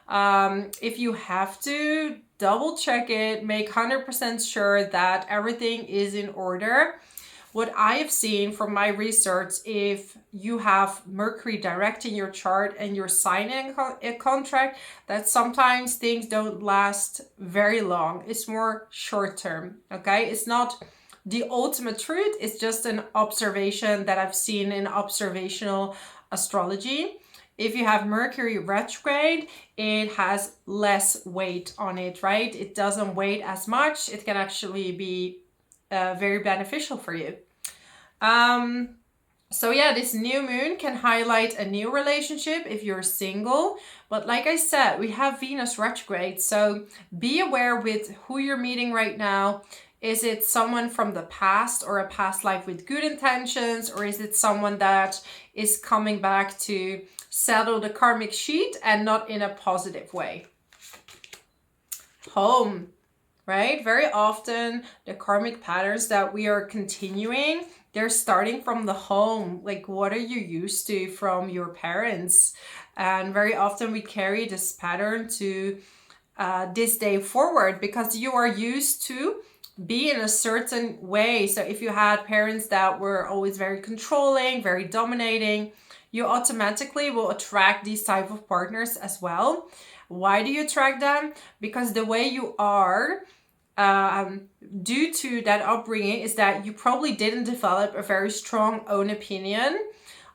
If you have to, double check it, make 100% sure that everything is in order. What I have seen from my research, if you have Mercury direct in your chart and you're signing a contract, that sometimes things don't last very long. It's more short term, okay? It's not the ultimate truth. It's just an observation that I've seen in observational astrology. If you have Mercury retrograde, it has less weight on it, right? It doesn't weigh as much. It can actually be very beneficial for you. So yeah, this new moon can highlight a new relationship if you're single. But like I said, we have Venus retrograde. So be aware with who you're meeting right now. Is it someone from the past or a past life with good intentions? Or is it someone that is coming back to settle the karmic sheet and not in a positive way? Home, right? Very often the karmic patterns that we are continuing, they're starting from the home. Like, what are you used to from your parents? And very often we carry this pattern to this day forward because you are used to be in a certain way. So if you had parents that were always very controlling, very dominating, you automatically will attract these type of partners as well. Why do you attract them? Because the way you are, due to that upbringing, is that you probably didn't develop a very strong own opinion.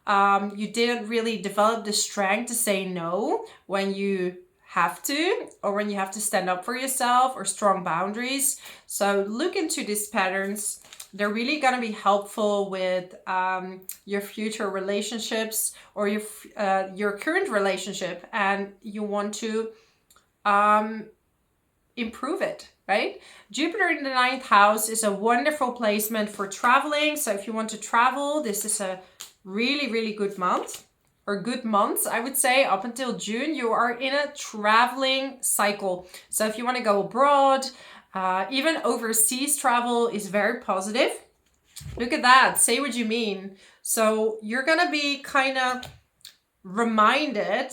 You didn't really develop the strength to say no when you have to, or when you have to stand up for yourself, or strong boundaries. So look into these patterns. They're really going to be helpful with your future relationships or your current relationship, and you want to improve it, right? Jupiter in the 9th house is a wonderful placement for traveling. So if you want to travel, this is a really, really good month, or good months, I would say. Up until June, you are in a traveling cycle. So if you want to go abroad, even overseas travel is very positive. Look at that. Say what you mean. So you're going to be kind of reminded,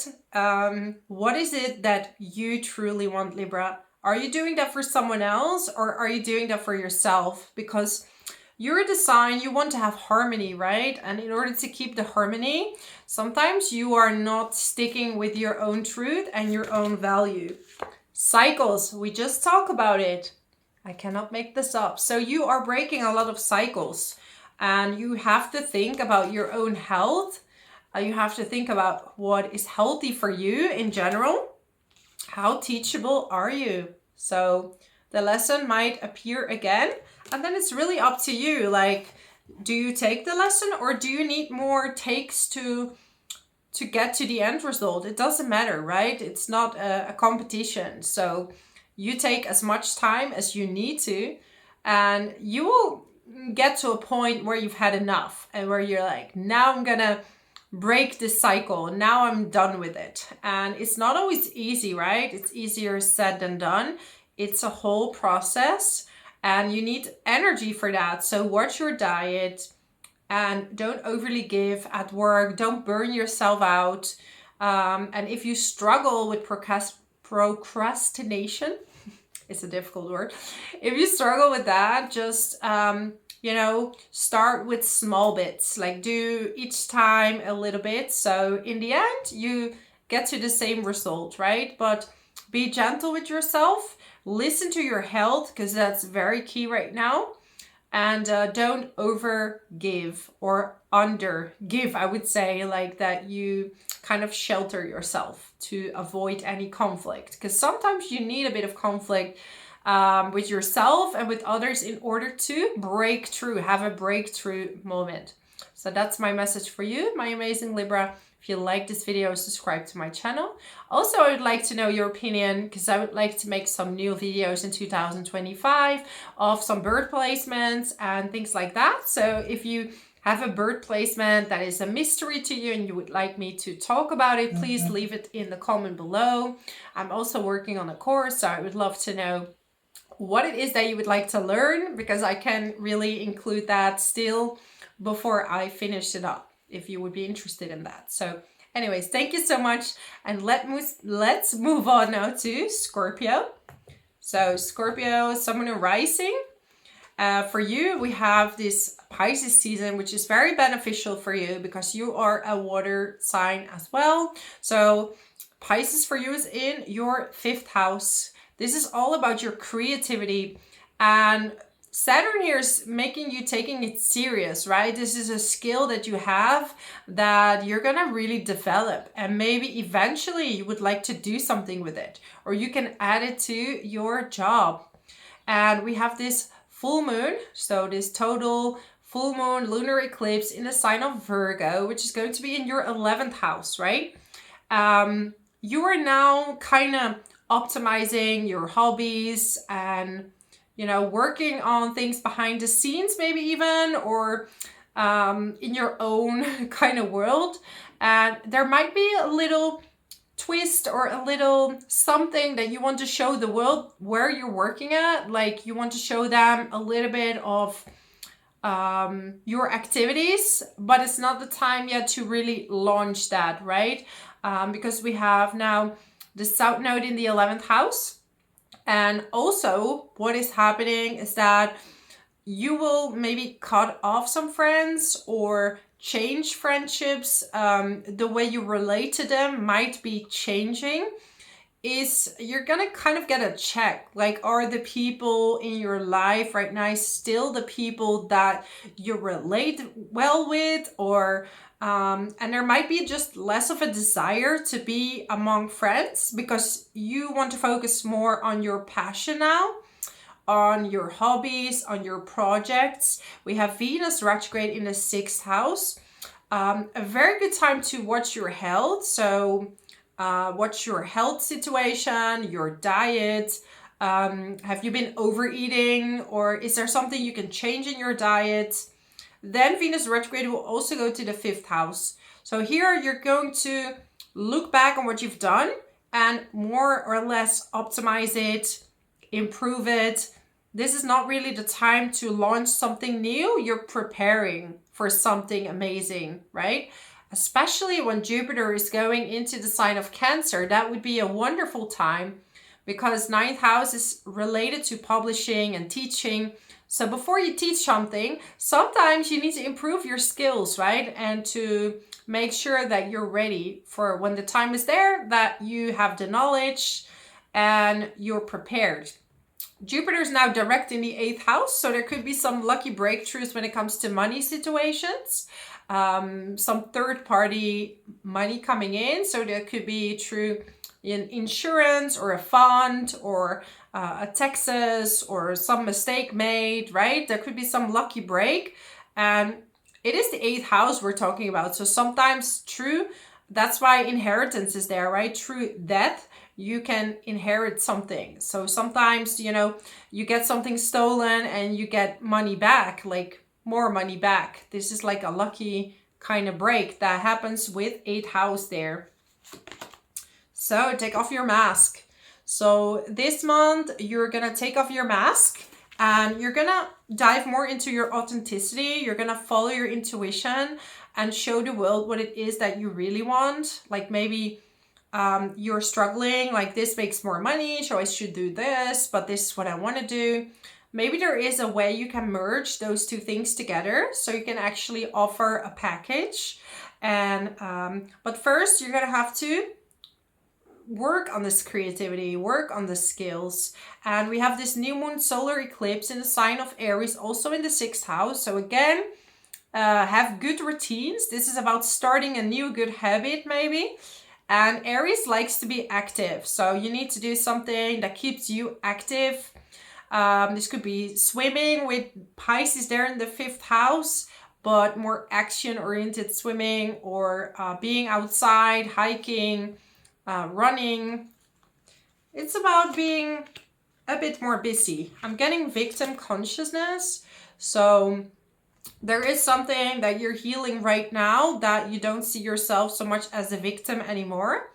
what is it that you truly want, Libra? Are you doing that for someone else, or are you doing that for yourself? Because you're the sign, you want to have harmony, right? And in order to keep the harmony, sometimes you are not sticking with your own truth and your own value. Cycles, we just talked about it. I cannot make this up. So you are breaking a lot of cycles, and you have to think about your own health. You have to think about what is healthy for you in general. How teachable are you? So the lesson might appear again, and then it's really up to you. Like, do you take the lesson, or do you need more takes to get to the end result? It doesn't matter, right? It's not a competition. So you take as much time as you need to, and you will get to a point where you've had enough, and where you're like, now I'm gonna break this cycle. Now I'm done with it. And it's not always easy, right? It's easier said than done. It's a whole process, and you need energy for that. So watch your diet, and don't overly give at work. Don't burn yourself out. And if you struggle with procrastination, it's a difficult word. If you struggle with that, just start with small bits. Like, do each time a little bit. So in the end, you get to the same result, right? But be gentle with yourself. Listen to your health, because that's very key right now. And don't over give or under give, I would say, like that you kind of shelter yourself to avoid any conflict. Because sometimes you need a bit of conflict with yourself and with others in order to break through, have a breakthrough moment. So that's my message for you, my amazing Libra. If you like this video, subscribe to my channel. Also, I would like to know your opinion, because I would like to make some new videos in 2025 of some bird placements and things like that. So if you have a bird placement that is a mystery to you and you would like me to talk about it, please leave it in the comment below. I'm also working on a course, so I would love to know what it is that you would like to learn, because I can really include that still before I finish it up, if you would be interested in that. So Anyways, thank you so much. And let's move on now to Scorpio. So Scorpio, Sun, Moon, and Rising. For you, we have this Pisces season, which is very beneficial for you because you are a water sign as well. So Pisces for you is in your 5th house. This is all about your creativity, and Saturn here is making you taking it serious, right? This is a skill that you have that you're gonna really develop, and maybe eventually you would like to do something with it, or you can add it to your job. And we have this full moon, so this total full moon lunar eclipse in the sign of Virgo, which is going to be in your 11th house, right? You are now kind of optimizing your hobbies and, you know, working on things behind the scenes, maybe even, or in your own kind of world. And there might be a little twist or a little something that you want to show the world where you're working at. Like you want to show them a little bit of your activities, but it's not the time yet to really launch that, right? Because we have now the South Node in the 11th house. And also what is happening is that you will maybe cut off some friends or change friendships. The way you relate to them might be changing. You're gonna kind of get a check, like, are the people in your life right now still the people that you relate well with, or and there might be just less of a desire to be among friends because you want to focus more on your passion now, on your hobbies, on your projects. We have Venus retrograde in the 6th house. A very good time to watch your health. So watch your health situation, your diet. Have you been overeating, or is there something you can change in your diet? Then Venus retrograde will also go to the 5th house. So here you're going to look back on what you've done and more or less optimize it, improve it. This is not really the time to launch something new. You're preparing for something amazing, right? Especially when Jupiter is going into the sign of Cancer. That would be a wonderful time because 9th house is related to publishing and teaching. So before you teach something, sometimes you need to improve your skills, right? And to make sure that you're ready for when the time is there, that you have the knowledge and you're prepared. Jupiter is now direct in the 8th house, so there could be some lucky breakthroughs when it comes to money situations. Some third-party money coming in, so that could be through an insurance or a fund or a taxes or some mistake made, right? There could be some lucky break, and it is the 8th house we're talking about. So sometimes that's why inheritance is there, right? Through death, you can inherit something. So sometimes, you know, you get something stolen and you get money back, like more money back. This is like a lucky kind of break that happens with 8th house there. So take off your mask. So this month you're gonna take off your mask and you're gonna dive more into your authenticity. You're gonna follow your intuition and show the world what it is that you really want. Like maybe you're struggling, like this makes more money, so I should do this, but this is what I want to do. Maybe there is a way you can merge those two things together so you can actually offer a package. And but first you're gonna have to work on this creativity, work on the skills. And we have this new moon solar eclipse in the sign of Aries, also in the 6th house. So again, have good routines. This is about starting a new good habit maybe. And Aries likes to be active. So you need to do something that keeps you active. This could be swimming with Pisces there in the 5th house, but more action-oriented swimming, or being outside, hiking, running. It's about being a bit more busy. I'm getting victim consciousness. So there is something that you're healing right now that you don't see yourself so much as a victim anymore.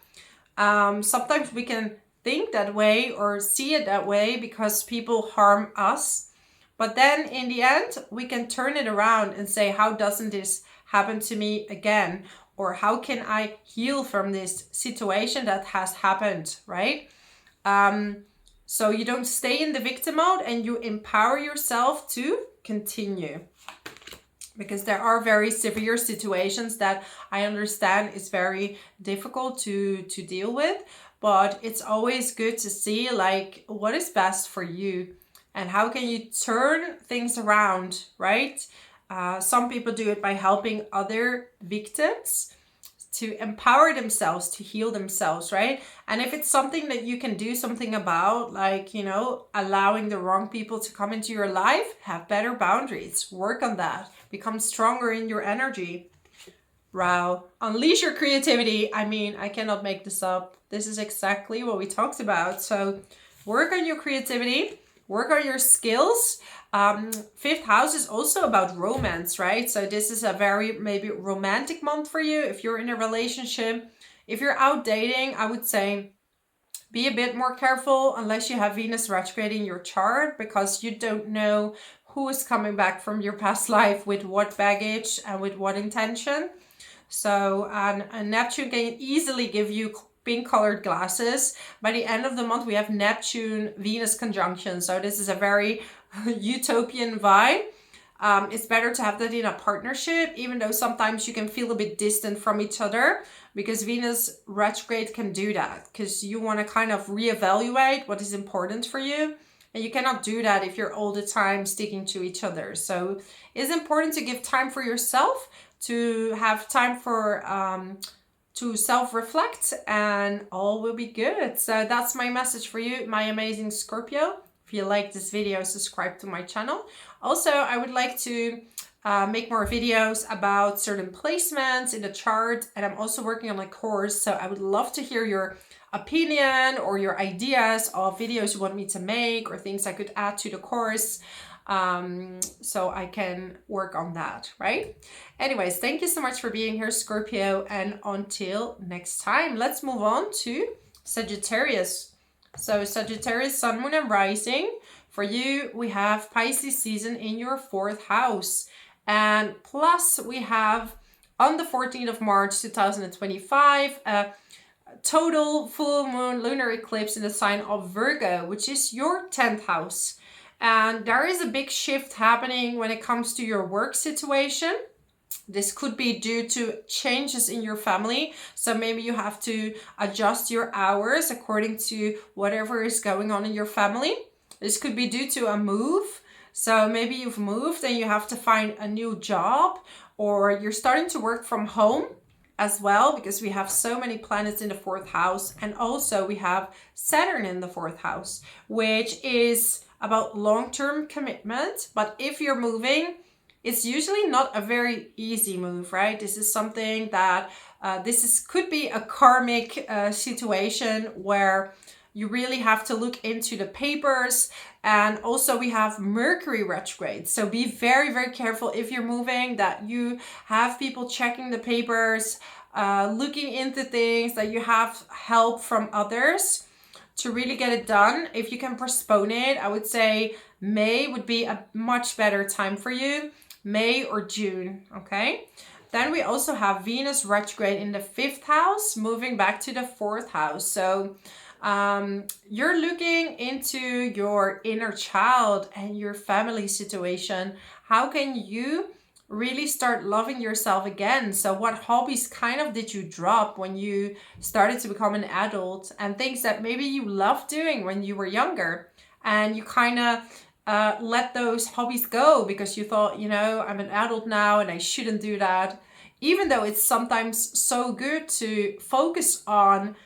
Sometimes we can think that way or see it that way because people harm us. But then in the end, we can turn it around and say, how doesn't this happen to me again? or how can I heal from this situation that has happened, right? So you don't stay in the victim mode and you empower yourself to continue. Because there are very severe situations that I understand is very difficult to deal with. But it's always good to see like what is best for you and how can you turn things around, right? Some people do it by helping other victims to empower themselves, to heal themselves, right? And if it's something that you can do something about, like, you know, allowing the wrong people to come into your life, have better boundaries, work on that, become stronger in your energy. Wow. Unleash your creativity. I mean, I cannot make this up. This is exactly what we talked about. So work on your creativity, work on your skills. Fifth house is also about romance, right? So this is a very maybe romantic month for you. If you're in a relationship, if you're out dating, I would say be a bit more careful unless you have Venus retrograde in your chart, because you don't know who is coming back from your past life with what baggage and with what intention. So and Neptune can easily give you pink colored glasses. By the end of the month, we have Neptune Venus conjunction. So this is a very utopian vibe. It's better to have that in a partnership, even though sometimes you can feel a bit distant from each other, because Venus retrograde can do that, because you want to kind of reevaluate what is important for you. And you cannot do that if you're all the time sticking to each other. So it's important to give time for yourself, to have time for to self-reflect, and all will be good. So that's my message for you, my amazing Scorpio. If you like this video, subscribe to my channel. Also, I would like to make more videos about certain placements in the chart, and I'm also working on a course. So I would love to hear your opinion or your ideas of videos you want me to make or things I could add to the course. So I can work on that, right? Anyways, thank you so much for being here, Scorpio, and until next time, let's move on to Sagittarius. So Sagittarius, Sun, Moon, and Rising. For you, we have Pisces season in your 4th house. And plus we have on the 14th of March 2025, a total full moon lunar eclipse in the sign of Virgo, which is your 10th house. And there is a big shift happening when it comes to your work situation. This could be due to changes in your family. So maybe you have to adjust your hours according to whatever is going on in your family. This could be due to a move. So maybe you've moved and you have to find a new job, or you're starting to work from home as well, because we have so many planets in the 4th house. And also we have Saturn in the 4th house, which is about long-term commitment. But if you're moving, it's usually not a very easy move, right? This is something that could be a karmic situation where you really have to look into the papers. And also we have Mercury retrograde. So be very, very careful if you're moving, that you have people checking the papers, looking into things, that you have help from others to really get it done. If you can postpone it, I would say May would be a much better time for you. May or June, okay? Then we also have Venus retrograde in the 5th house, moving back to the 4th house. So you're looking into your inner child and your family situation. How can you really start loving yourself again? So what hobbies kind of did you drop when you started to become an adult, and things that maybe you loved doing when you were younger, and you kind of let those hobbies go because you thought, you know, I'm an adult now and I shouldn't do that, even though it's sometimes so good to focus on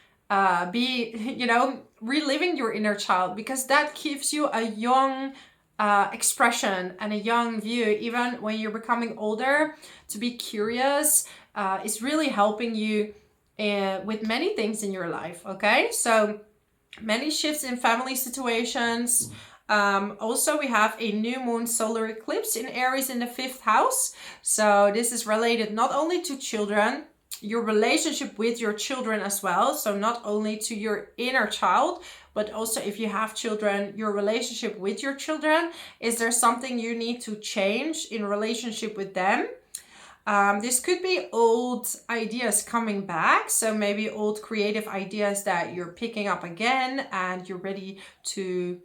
reliving your inner child, because that gives you a young expression and a young view. Even when you're becoming older, to be curious is really helping you with many things in your life. Okay, so many shifts in family situations. Also we have a new moon solar eclipse in Aries in the 5th house. So this is related not only to children, your relationship with your children as well. So not only to your inner child, but also if you have children, your relationship with your children. Is there something you need to change in relationship with them? This could be old ideas coming back. So maybe old creative ideas that you're picking up again and you're ready to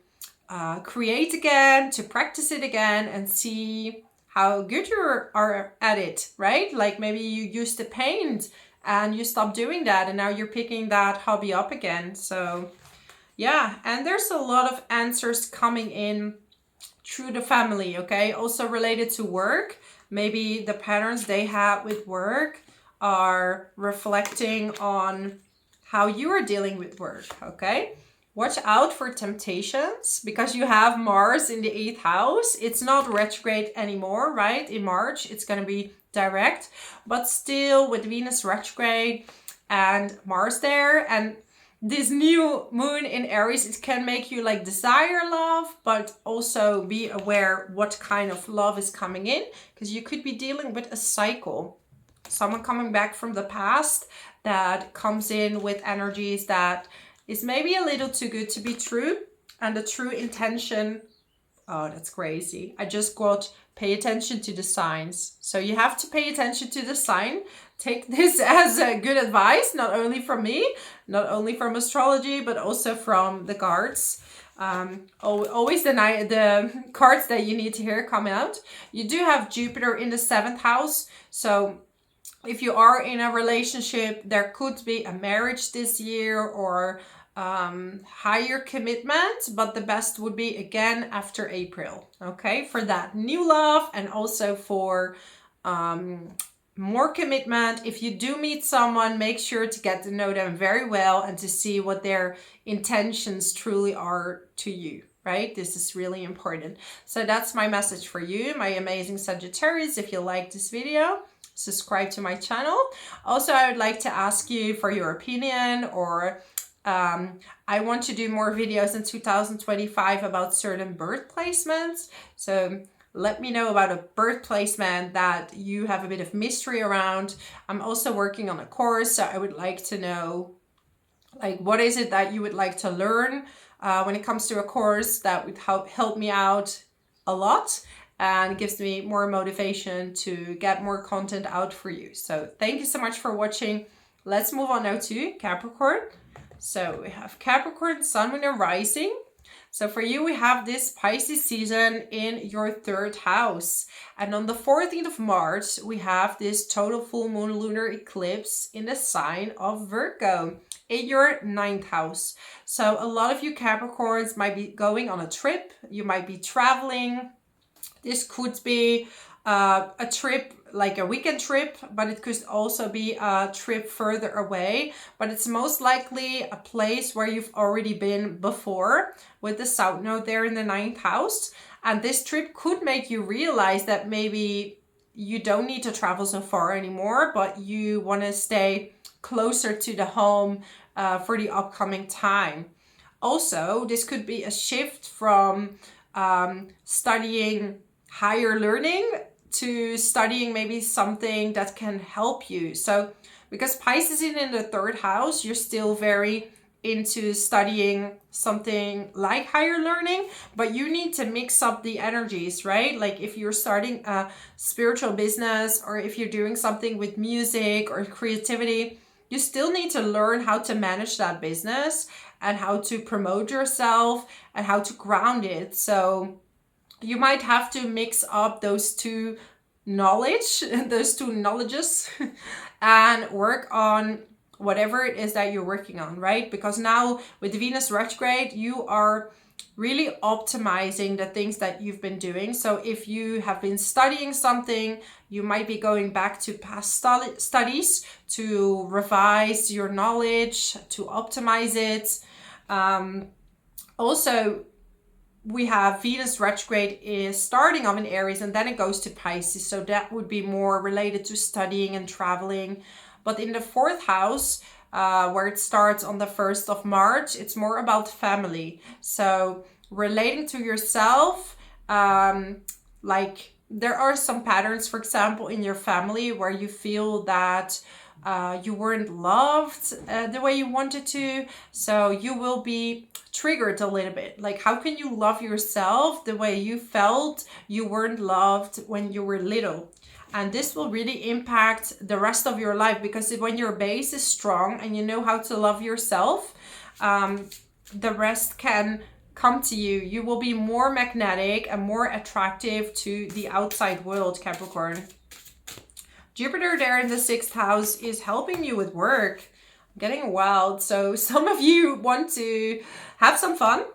create again, to practice it again and see how good you are at it, right? Like maybe you used to paint and you stopped doing that and now you're picking that hobby up again. So yeah, and there's a lot of answers coming in through the family, okay? Also related to work. Maybe the patterns they have with work are reflecting on how you are dealing with work, okay? Watch out for temptations because you have Mars in the 8th house. It's not retrograde anymore, right? In March, it's going to be direct, but still with Venus retrograde and Mars there and this new moon in Aries, it can make you like desire love, but also be aware what kind of love is coming in because you could be dealing with a cycle. Someone coming back from the past that comes in with energies that is maybe a little too good to be true. And the true intention, oh, that's crazy. I just got pay attention to the signs. So you have to pay attention to the sign. Take this as a good advice, not only from me, not only from astrology, but also from the cards. Always the cards that you need to hear come out. You do have Jupiter in the 7th house. So if you are in a relationship, there could be a marriage this year or higher commitment, but the best would be again after April, okay, for that new love and also for more commitment. If you do meet someone, make sure to get to know them very well and to see what their intentions truly are to you, right? This is really important. So that's my message for you, my amazing Sagittarius. If you like this video, subscribe to my channel. Also, I would like to ask you for your opinion, or I want to do more videos in 2025 about certain birth placements. So let me know about a birth placement that you have a bit of mystery around. I'm also working on a course, so I would like to know, like, what is it that you would like to learn when it comes to a course that would help me out a lot and gives me more motivation to get more content out for you. So thank you so much for watching. Let's move on now to Capricorn. So we have Capricorn, Sun, Moon, and Rising. So for you, we have this Pisces season in your 3rd house. And on the 14th of March, we have this total full moon lunar eclipse in the sign of Virgo in your 9th house. So a lot of you Capricorns might be going on a trip. You might be traveling. This could be a trip, like a weekend trip, but it could also be a trip further away. But it's most likely a place where you've already been before with the South Node there in the 9th house. And this trip could make you realize that maybe you don't need to travel so far anymore, but you want to stay closer to the home for the upcoming time. Also, this could be a shift from studying higher learning to studying maybe something that can help you. So because Pisces is in the 3rd house, you're still very into studying something like higher learning, but you need to mix up the energies, right? Like if you're starting a spiritual business or if you're doing something with music or creativity, you still need to learn how to manage that business and how to promote yourself and how to ground it. So you might have to mix up those two knowledges and work on whatever it is that you're working on, right? Because now with Venus retrograde, you are really optimizing the things that you've been doing. So if you have been studying something, you might be going back to past studies to revise your knowledge, to optimize it. Also, we have Venus retrograde is starting off in Aries and then it goes to Pisces. So that would be more related to studying and traveling. But in the 4th house, where it starts on the 1st of March, it's more about family. So relating to yourself, like there are some patterns, for example, in your family where you feel that you weren't loved the way you wanted to. So you will be triggered a little bit. Like, how can you love yourself the way you felt you weren't loved when you were little? And this will really impact the rest of your life, because when your base is strong and you know how to love yourself, the rest can come to you. You will be more magnetic and more attractive to the outside world, Capricorn. Jupiter there in the 6th house is helping you with work. I'm getting wild. So some of you want to have some fun.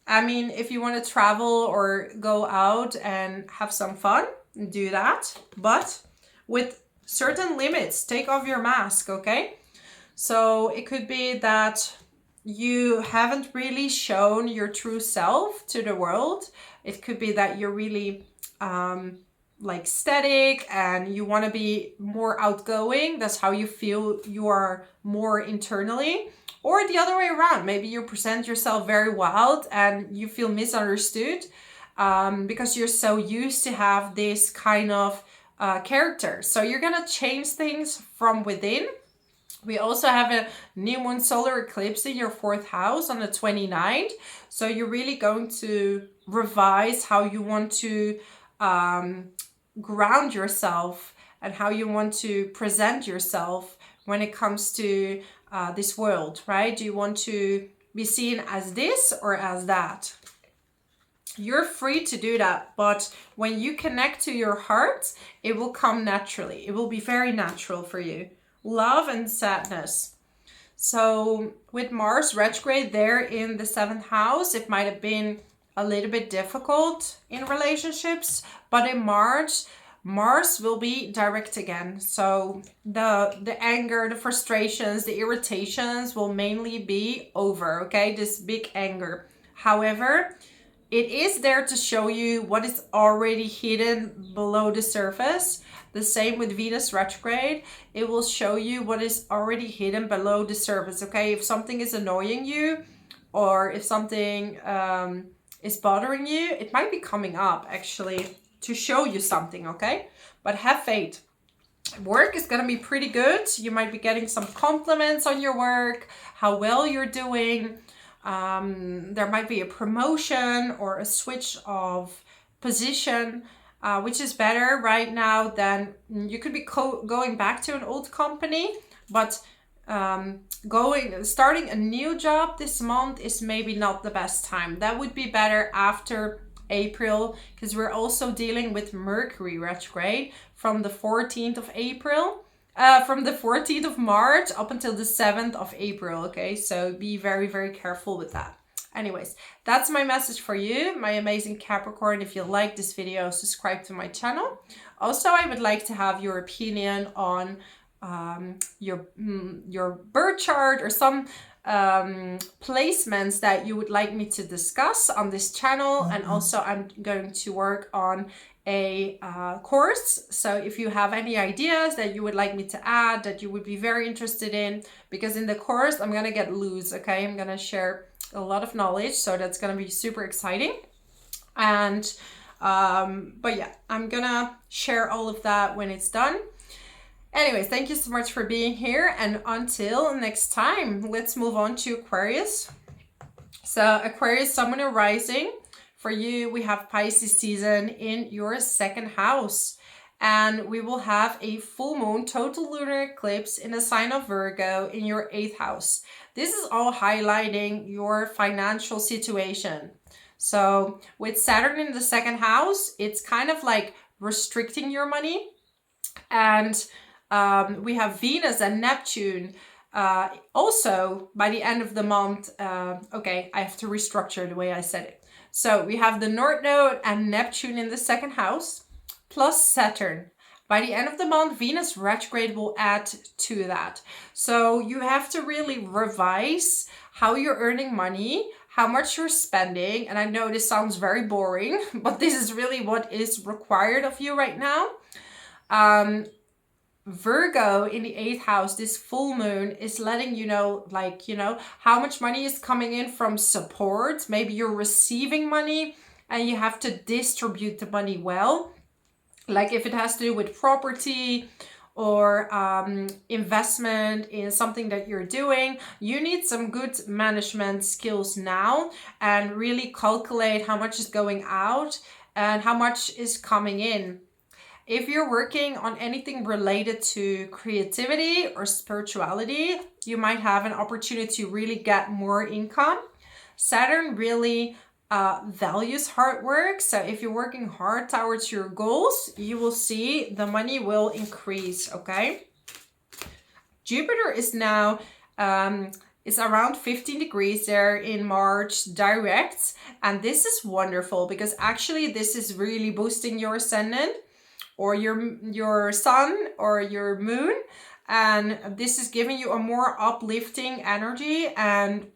I mean, if you want to travel or go out and have some fun, do that. But with certain limits, take off your mask, okay? So it could be that you haven't really shown your true self to the world. It could be that you're really like static and you want to be more outgoing. That's how you feel you are more internally. Or the other way around. Maybe you present yourself very wild and you feel misunderstood because you're so used to have this kind of character. So you're going to change things from within. We also have a new moon solar eclipse in your 4th house on the 29th. So you're really going to revise how you want to ground yourself and how you want to present yourself when it comes to this world, right? Do you want to be seen as this or as that? You're free to do that, but when you connect to your heart, it will come naturally. It will be very natural for you. Love and sadness. So with Mars retrograde there in the 7th house, it might have been a little bit difficult in relationships, but in March, Mars will be direct again. So the anger, the frustrations, the irritations will mainly be over, okay? This big anger. However, it is there to show you what is already hidden below the surface. The same with Venus retrograde. It will show you what is already hidden below the surface, okay? If something is annoying you or if something is bothering you, it might be coming up actually to show you something, okay? But have faith. Work is going to be pretty good. You might be getting some compliments on your work, how well you're doing. There might be a promotion or a switch of position, which is better right now than you could be going back to an old company, but starting a new job this month is maybe not the best time. That would be better after April, because we're also dealing with Mercury retrograde from the 14th of April. From the 14th of March up until the 7th of April, okay? So be very, very careful with that. Anyways, that's my message for you, my amazing Capricorn. If you like this video, subscribe to my channel. Also, I would like to have your opinion on your birth chart or some placements that you would like me to discuss on this channel. And also, I'm going to work on a course. So if you have any ideas that you would like me to add, that you would be very interested in, because in the course I'm gonna get loose, okay? I'm gonna share a lot of knowledge, so that's gonna be super exciting. And but yeah, I'm gonna share all of that when it's done. Anyways, thank you so much for being here, and until next time, let's move on to Aquarius. So Aquarius, Sun, Moon, and Rising. For you, we have Pisces season in your 2nd house, and we will have a full moon total lunar eclipse in the sign of Virgo in your 8th house. This is all highlighting your financial situation. So with Saturn in the 2nd house, it's kind of like restricting your money. And we have Venus and Neptune also by the end of the month. Okay, I have to restructure the way I said it. So we have the North Node and Neptune in the 2nd house, plus Saturn. By the end of the month, Venus retrograde will add to that. So you have to really revise how you're earning money, how much you're spending. And I know this sounds very boring, but this is really what is required of you right now. Virgo in the 8th house, this full moon is letting you know, like, you know, how much money is coming in from support. Maybe you're receiving money and you have to distribute the money well. Like if it has to do with property or investment in something that you're doing, you need some good management skills now and really calculate how much is going out and how much is coming in. If you're working on anything related to creativity or spirituality, you might have an opportunity to really get more income. Saturn really values hard work. So if you're working hard towards your goals, you will see the money will increase, okay? Jupiter is now, it's around 15 degrees there in March direct. And this is wonderful because actually this is really boosting your ascendant or your sun or your moon. And this is giving you a more uplifting energy. And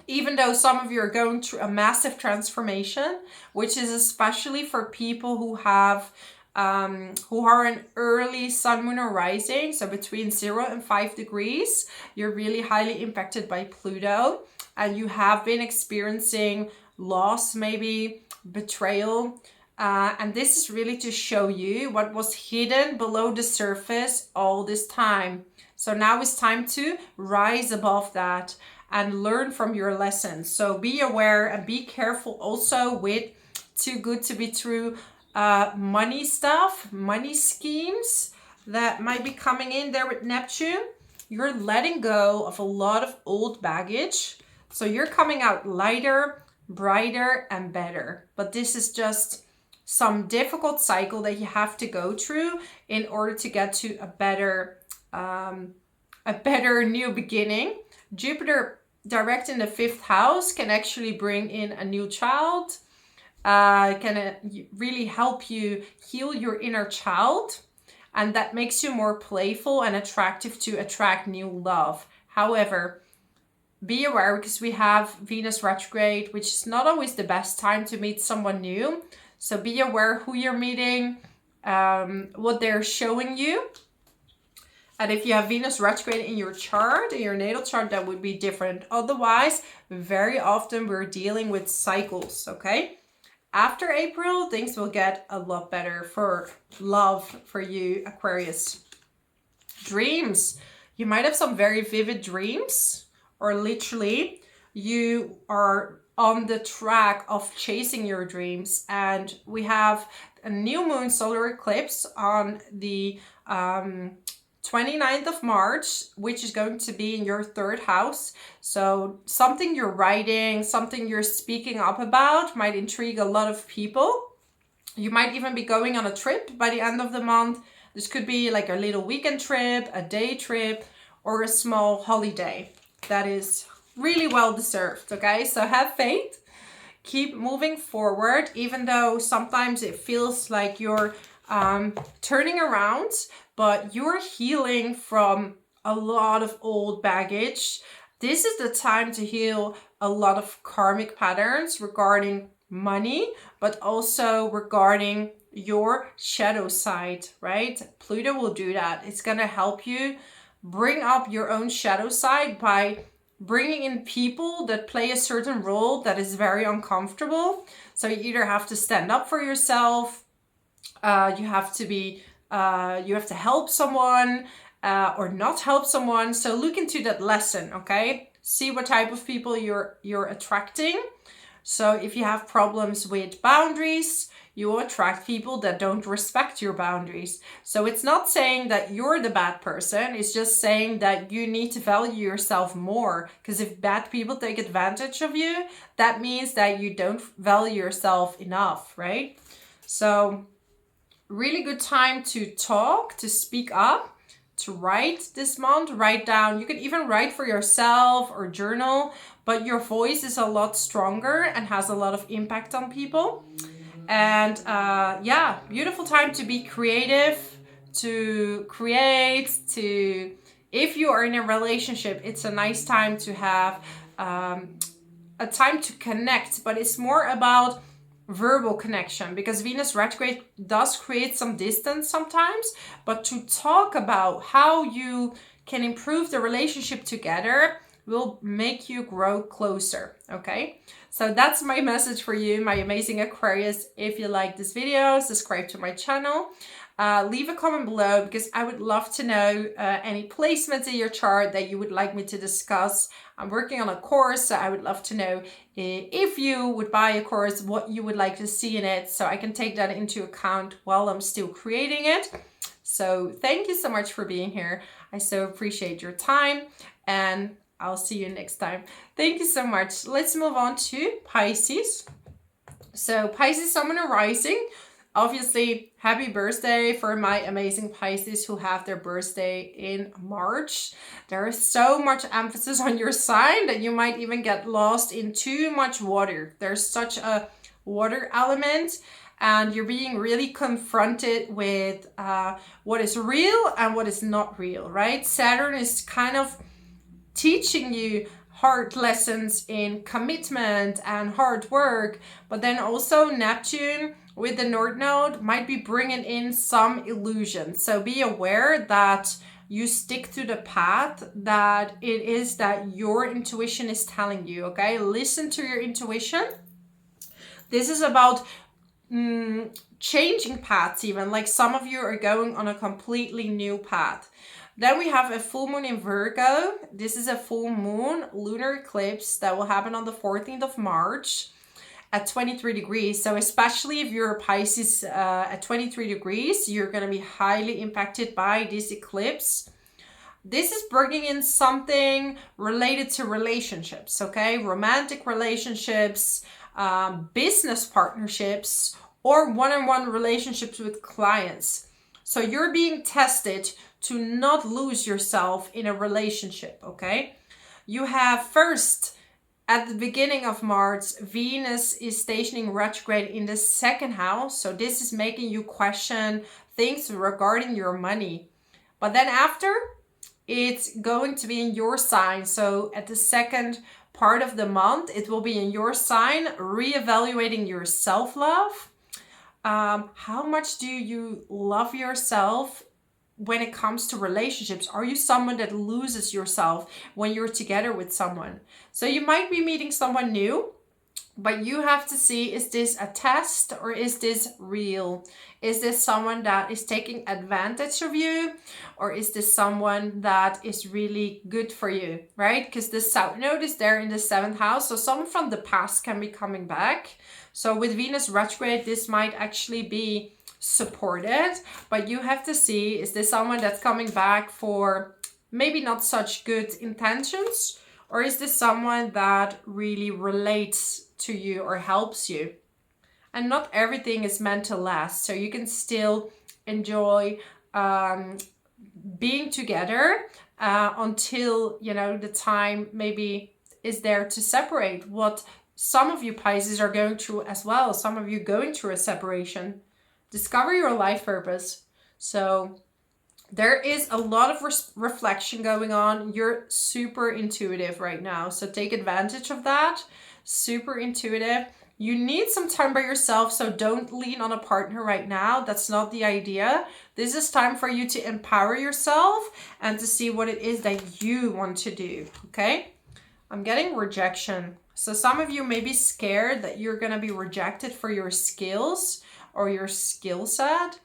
even though some of you are going through a massive transformation, which is especially for people who have who are an early sun, moon, or rising, so between 0 and 5 degrees, you're really highly impacted by Pluto, and you have been experiencing loss, maybe betrayal. And this is really to show you what was hidden below the surface all this time. So now it's time to rise above that and learn from your lessons. So be aware and be careful also with too good to be true money stuff, money schemes that might be coming in there with Neptune. You're letting go of a lot of old baggage. So you're coming out lighter, brighter, and better. But this is just some difficult cycle that you have to go through in order to get to a better new beginning. Jupiter direct in the 5th house can actually bring in a new child, can really help you heal your inner child, and that makes you more playful and attractive to attract new love. However, be aware because we have Venus retrograde, which is not always the best time to meet someone new. So be aware who you're meeting, what they're showing you. And if you have Venus retrograde in your chart, in your natal chart, that would be different. Otherwise, very often we're dealing with cycles, okay? After April, things will get a lot better for love for you, Aquarius. Dreams. You might have some very vivid dreams, or literally you are on the track of chasing your dreams. And we have a new moon solar eclipse on the 29th of March, which is going to be in your 3rd house. So something you're writing, something you're speaking up about might intrigue a lot of people. You might even be going on a trip by the end of the month. This could be like a little weekend trip, a day trip, or a small holiday that is really well deserved, okay? So have faith, keep moving forward, even though sometimes it feels like you're turning around, but you're healing from a lot of old baggage. This is the time to heal a lot of karmic patterns regarding money, but also regarding your shadow side, right? Pluto will do that. It's going to help you bring up your own shadow side by bringing in people that play a certain role that is very uncomfortable. So you either have to stand up for yourself, you have to help someone or not help someone. So look into that lesson, okay? See what type of people you're attracting. So if you have problems with boundaries, you will attract people that don't respect your boundaries. So it's not saying that you're the bad person. It's just saying that you need to value yourself more. Because if bad people take advantage of you, that means that you don't value yourself enough, right? So really good time to talk, to speak up, to write this month. Write down. You can even write for yourself or journal, but your voice is a lot stronger and has a lot of impact on people. And yeah, beautiful time to be creative, to create, if you are in a relationship, it's a nice time to have a time to connect, but it's more about verbal connection, because Venus retrograde does create some distance sometimes, but to talk about how you can improve the relationship together will make you grow closer, okay? So that's my message for you, my amazing Aquarius. If you like this video, subscribe to my channel. Leave a comment below because I would love to know any placements in your chart that you would like me to discuss. I'm working on a course, so I would love to know if you would buy a course, what you would like to see in it, so I can take that into account while I'm still creating it. So thank you so much for being here. I so appreciate your time, and I'll see you next time. Thank you so much. Let's move on to Pisces. So Pisces, Sun, Moon, and Rising. Obviously, happy birthday for my amazing Pisces who have their birthday in March. There is so much emphasis on your sign that you might even get lost in too much water. There's such a water element, and you're being really confronted with what is real and what is not real, right? Saturn is kind of teaching you hard lessons in commitment and hard work, but then also Neptune with the North Node might be bringing in some illusions. So be aware that you stick to the path that it is that your intuition is telling you, okay? Listen to your intuition. This is about changing paths even. Like some of you are going on a completely new path. Then we have a full moon in Virgo. This is a full moon lunar eclipse that will happen on the 14th of March. At 23 degrees. So especially if you're a Pisces at 23 degrees, you're going to be highly impacted by this eclipse. This is bringing in something related to relationships, okay? Romantic relationships, business partnerships, or one-on-one relationships with clients. So you're being tested to not lose yourself in a relationship, okay? You have first, at the beginning of March, Venus is stationing retrograde in the second house. So this is making you question things regarding your money. But then after, it's going to be in your sign. So at the second part of the month, it will be in your sign, reevaluating your self-love. How much do you love yourself when it comes to relationships? Are you someone that loses yourself when you're together with someone? So you might be meeting someone new, but you have to see, is this a test or is this real? Is this someone that is taking advantage of you, or is this someone that is really good for you, right? Because the South Node is there in the 7th house. So someone from the past can be coming back. So with Venus retrograde, this might actually be supported, but you have to see, is this someone that's coming back for maybe not such good intentions, or is this someone that really relates to you or helps you? And not everything is meant to last, so you can still enjoy being together until, you know, the time maybe is there to separate. What some of you Pisces are going through as well, some of you going through a separation. Discover your life purpose. So there is a lot of reflection going on. You're super intuitive right now, so take advantage of that. Super intuitive. You need some time by yourself, so don't lean on a partner right now. That's not the idea. This is time for you to empower yourself and to see what it is that you want to do, okay? I'm getting rejection. So some of you may be scared that you're going to be rejected for your skills or your skill set.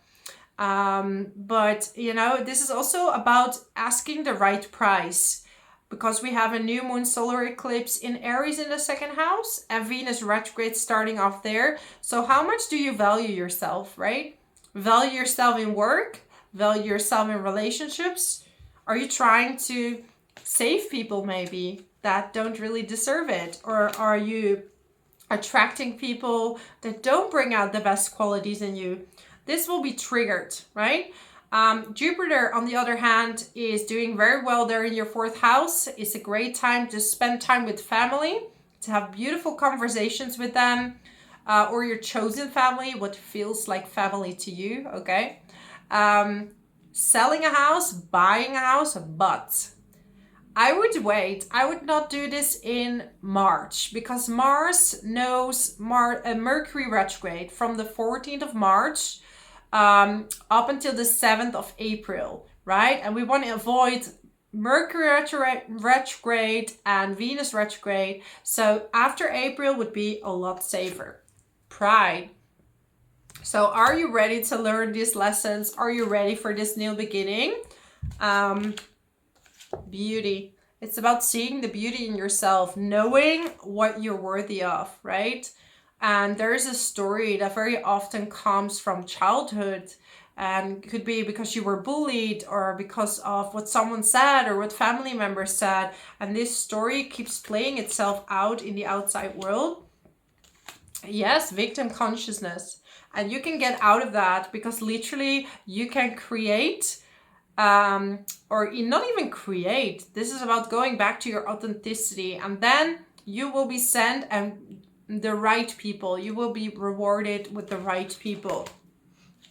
But, you know, this is also about asking the right price, because we have a new moon solar eclipse in Aries in the 2nd house and Venus retrograde starting off there. So how much do you value yourself, right? Value yourself in work, value yourself in relationships. Are you trying to save people maybe that don't really deserve it? Or are you attracting people that don't bring out the best qualities in you? This will be triggered, right? Jupiter, on the other hand, is doing very well there in your 4th house. It's a great time to spend time with family, to have beautiful conversations with them, or your chosen family, what feels like family to you, okay? Selling a house, buying a house, but I would wait. I would not do this in March, because Mars knows Mercury retrograde from the 14th of March up until the 7th of April, right? And we want to avoid Mercury retrograde and Venus retrograde. So after April would be a lot safer. Pride. So are you ready to learn these lessons? Are you ready for this new beginning? Beauty. It's about seeing the beauty in yourself, knowing what you're worthy of, right? And there's a story that very often comes from childhood, and could be because you were bullied or because of what someone said or what family members said. And this story keeps playing itself out in the outside world. Yes, victim consciousness. And you can get out of that because literally you can create, or not even create. This is about going back to your authenticity, and then you will be sent and the right people. You will be rewarded with the right people.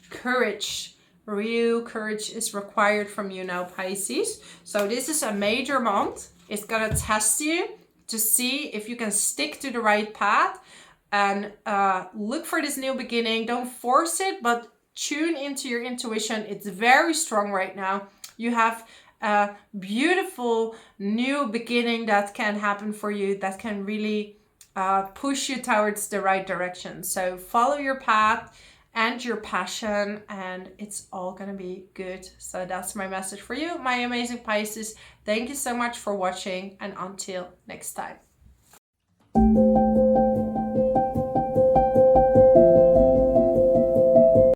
Courage. Real courage is required from you now, Pisces. So this is a major month. It's gonna test you to see if you can stick to the right path, and look for this new beginning. Don't force it, but tune into your intuition. It's very strong right now. You have a beautiful new beginning that can happen for you, that can really push you towards the right direction. So follow your path and your passion, and it's all gonna be good. So that's my message for you, my amazing Pisces. Thank you so much for watching, and until next time.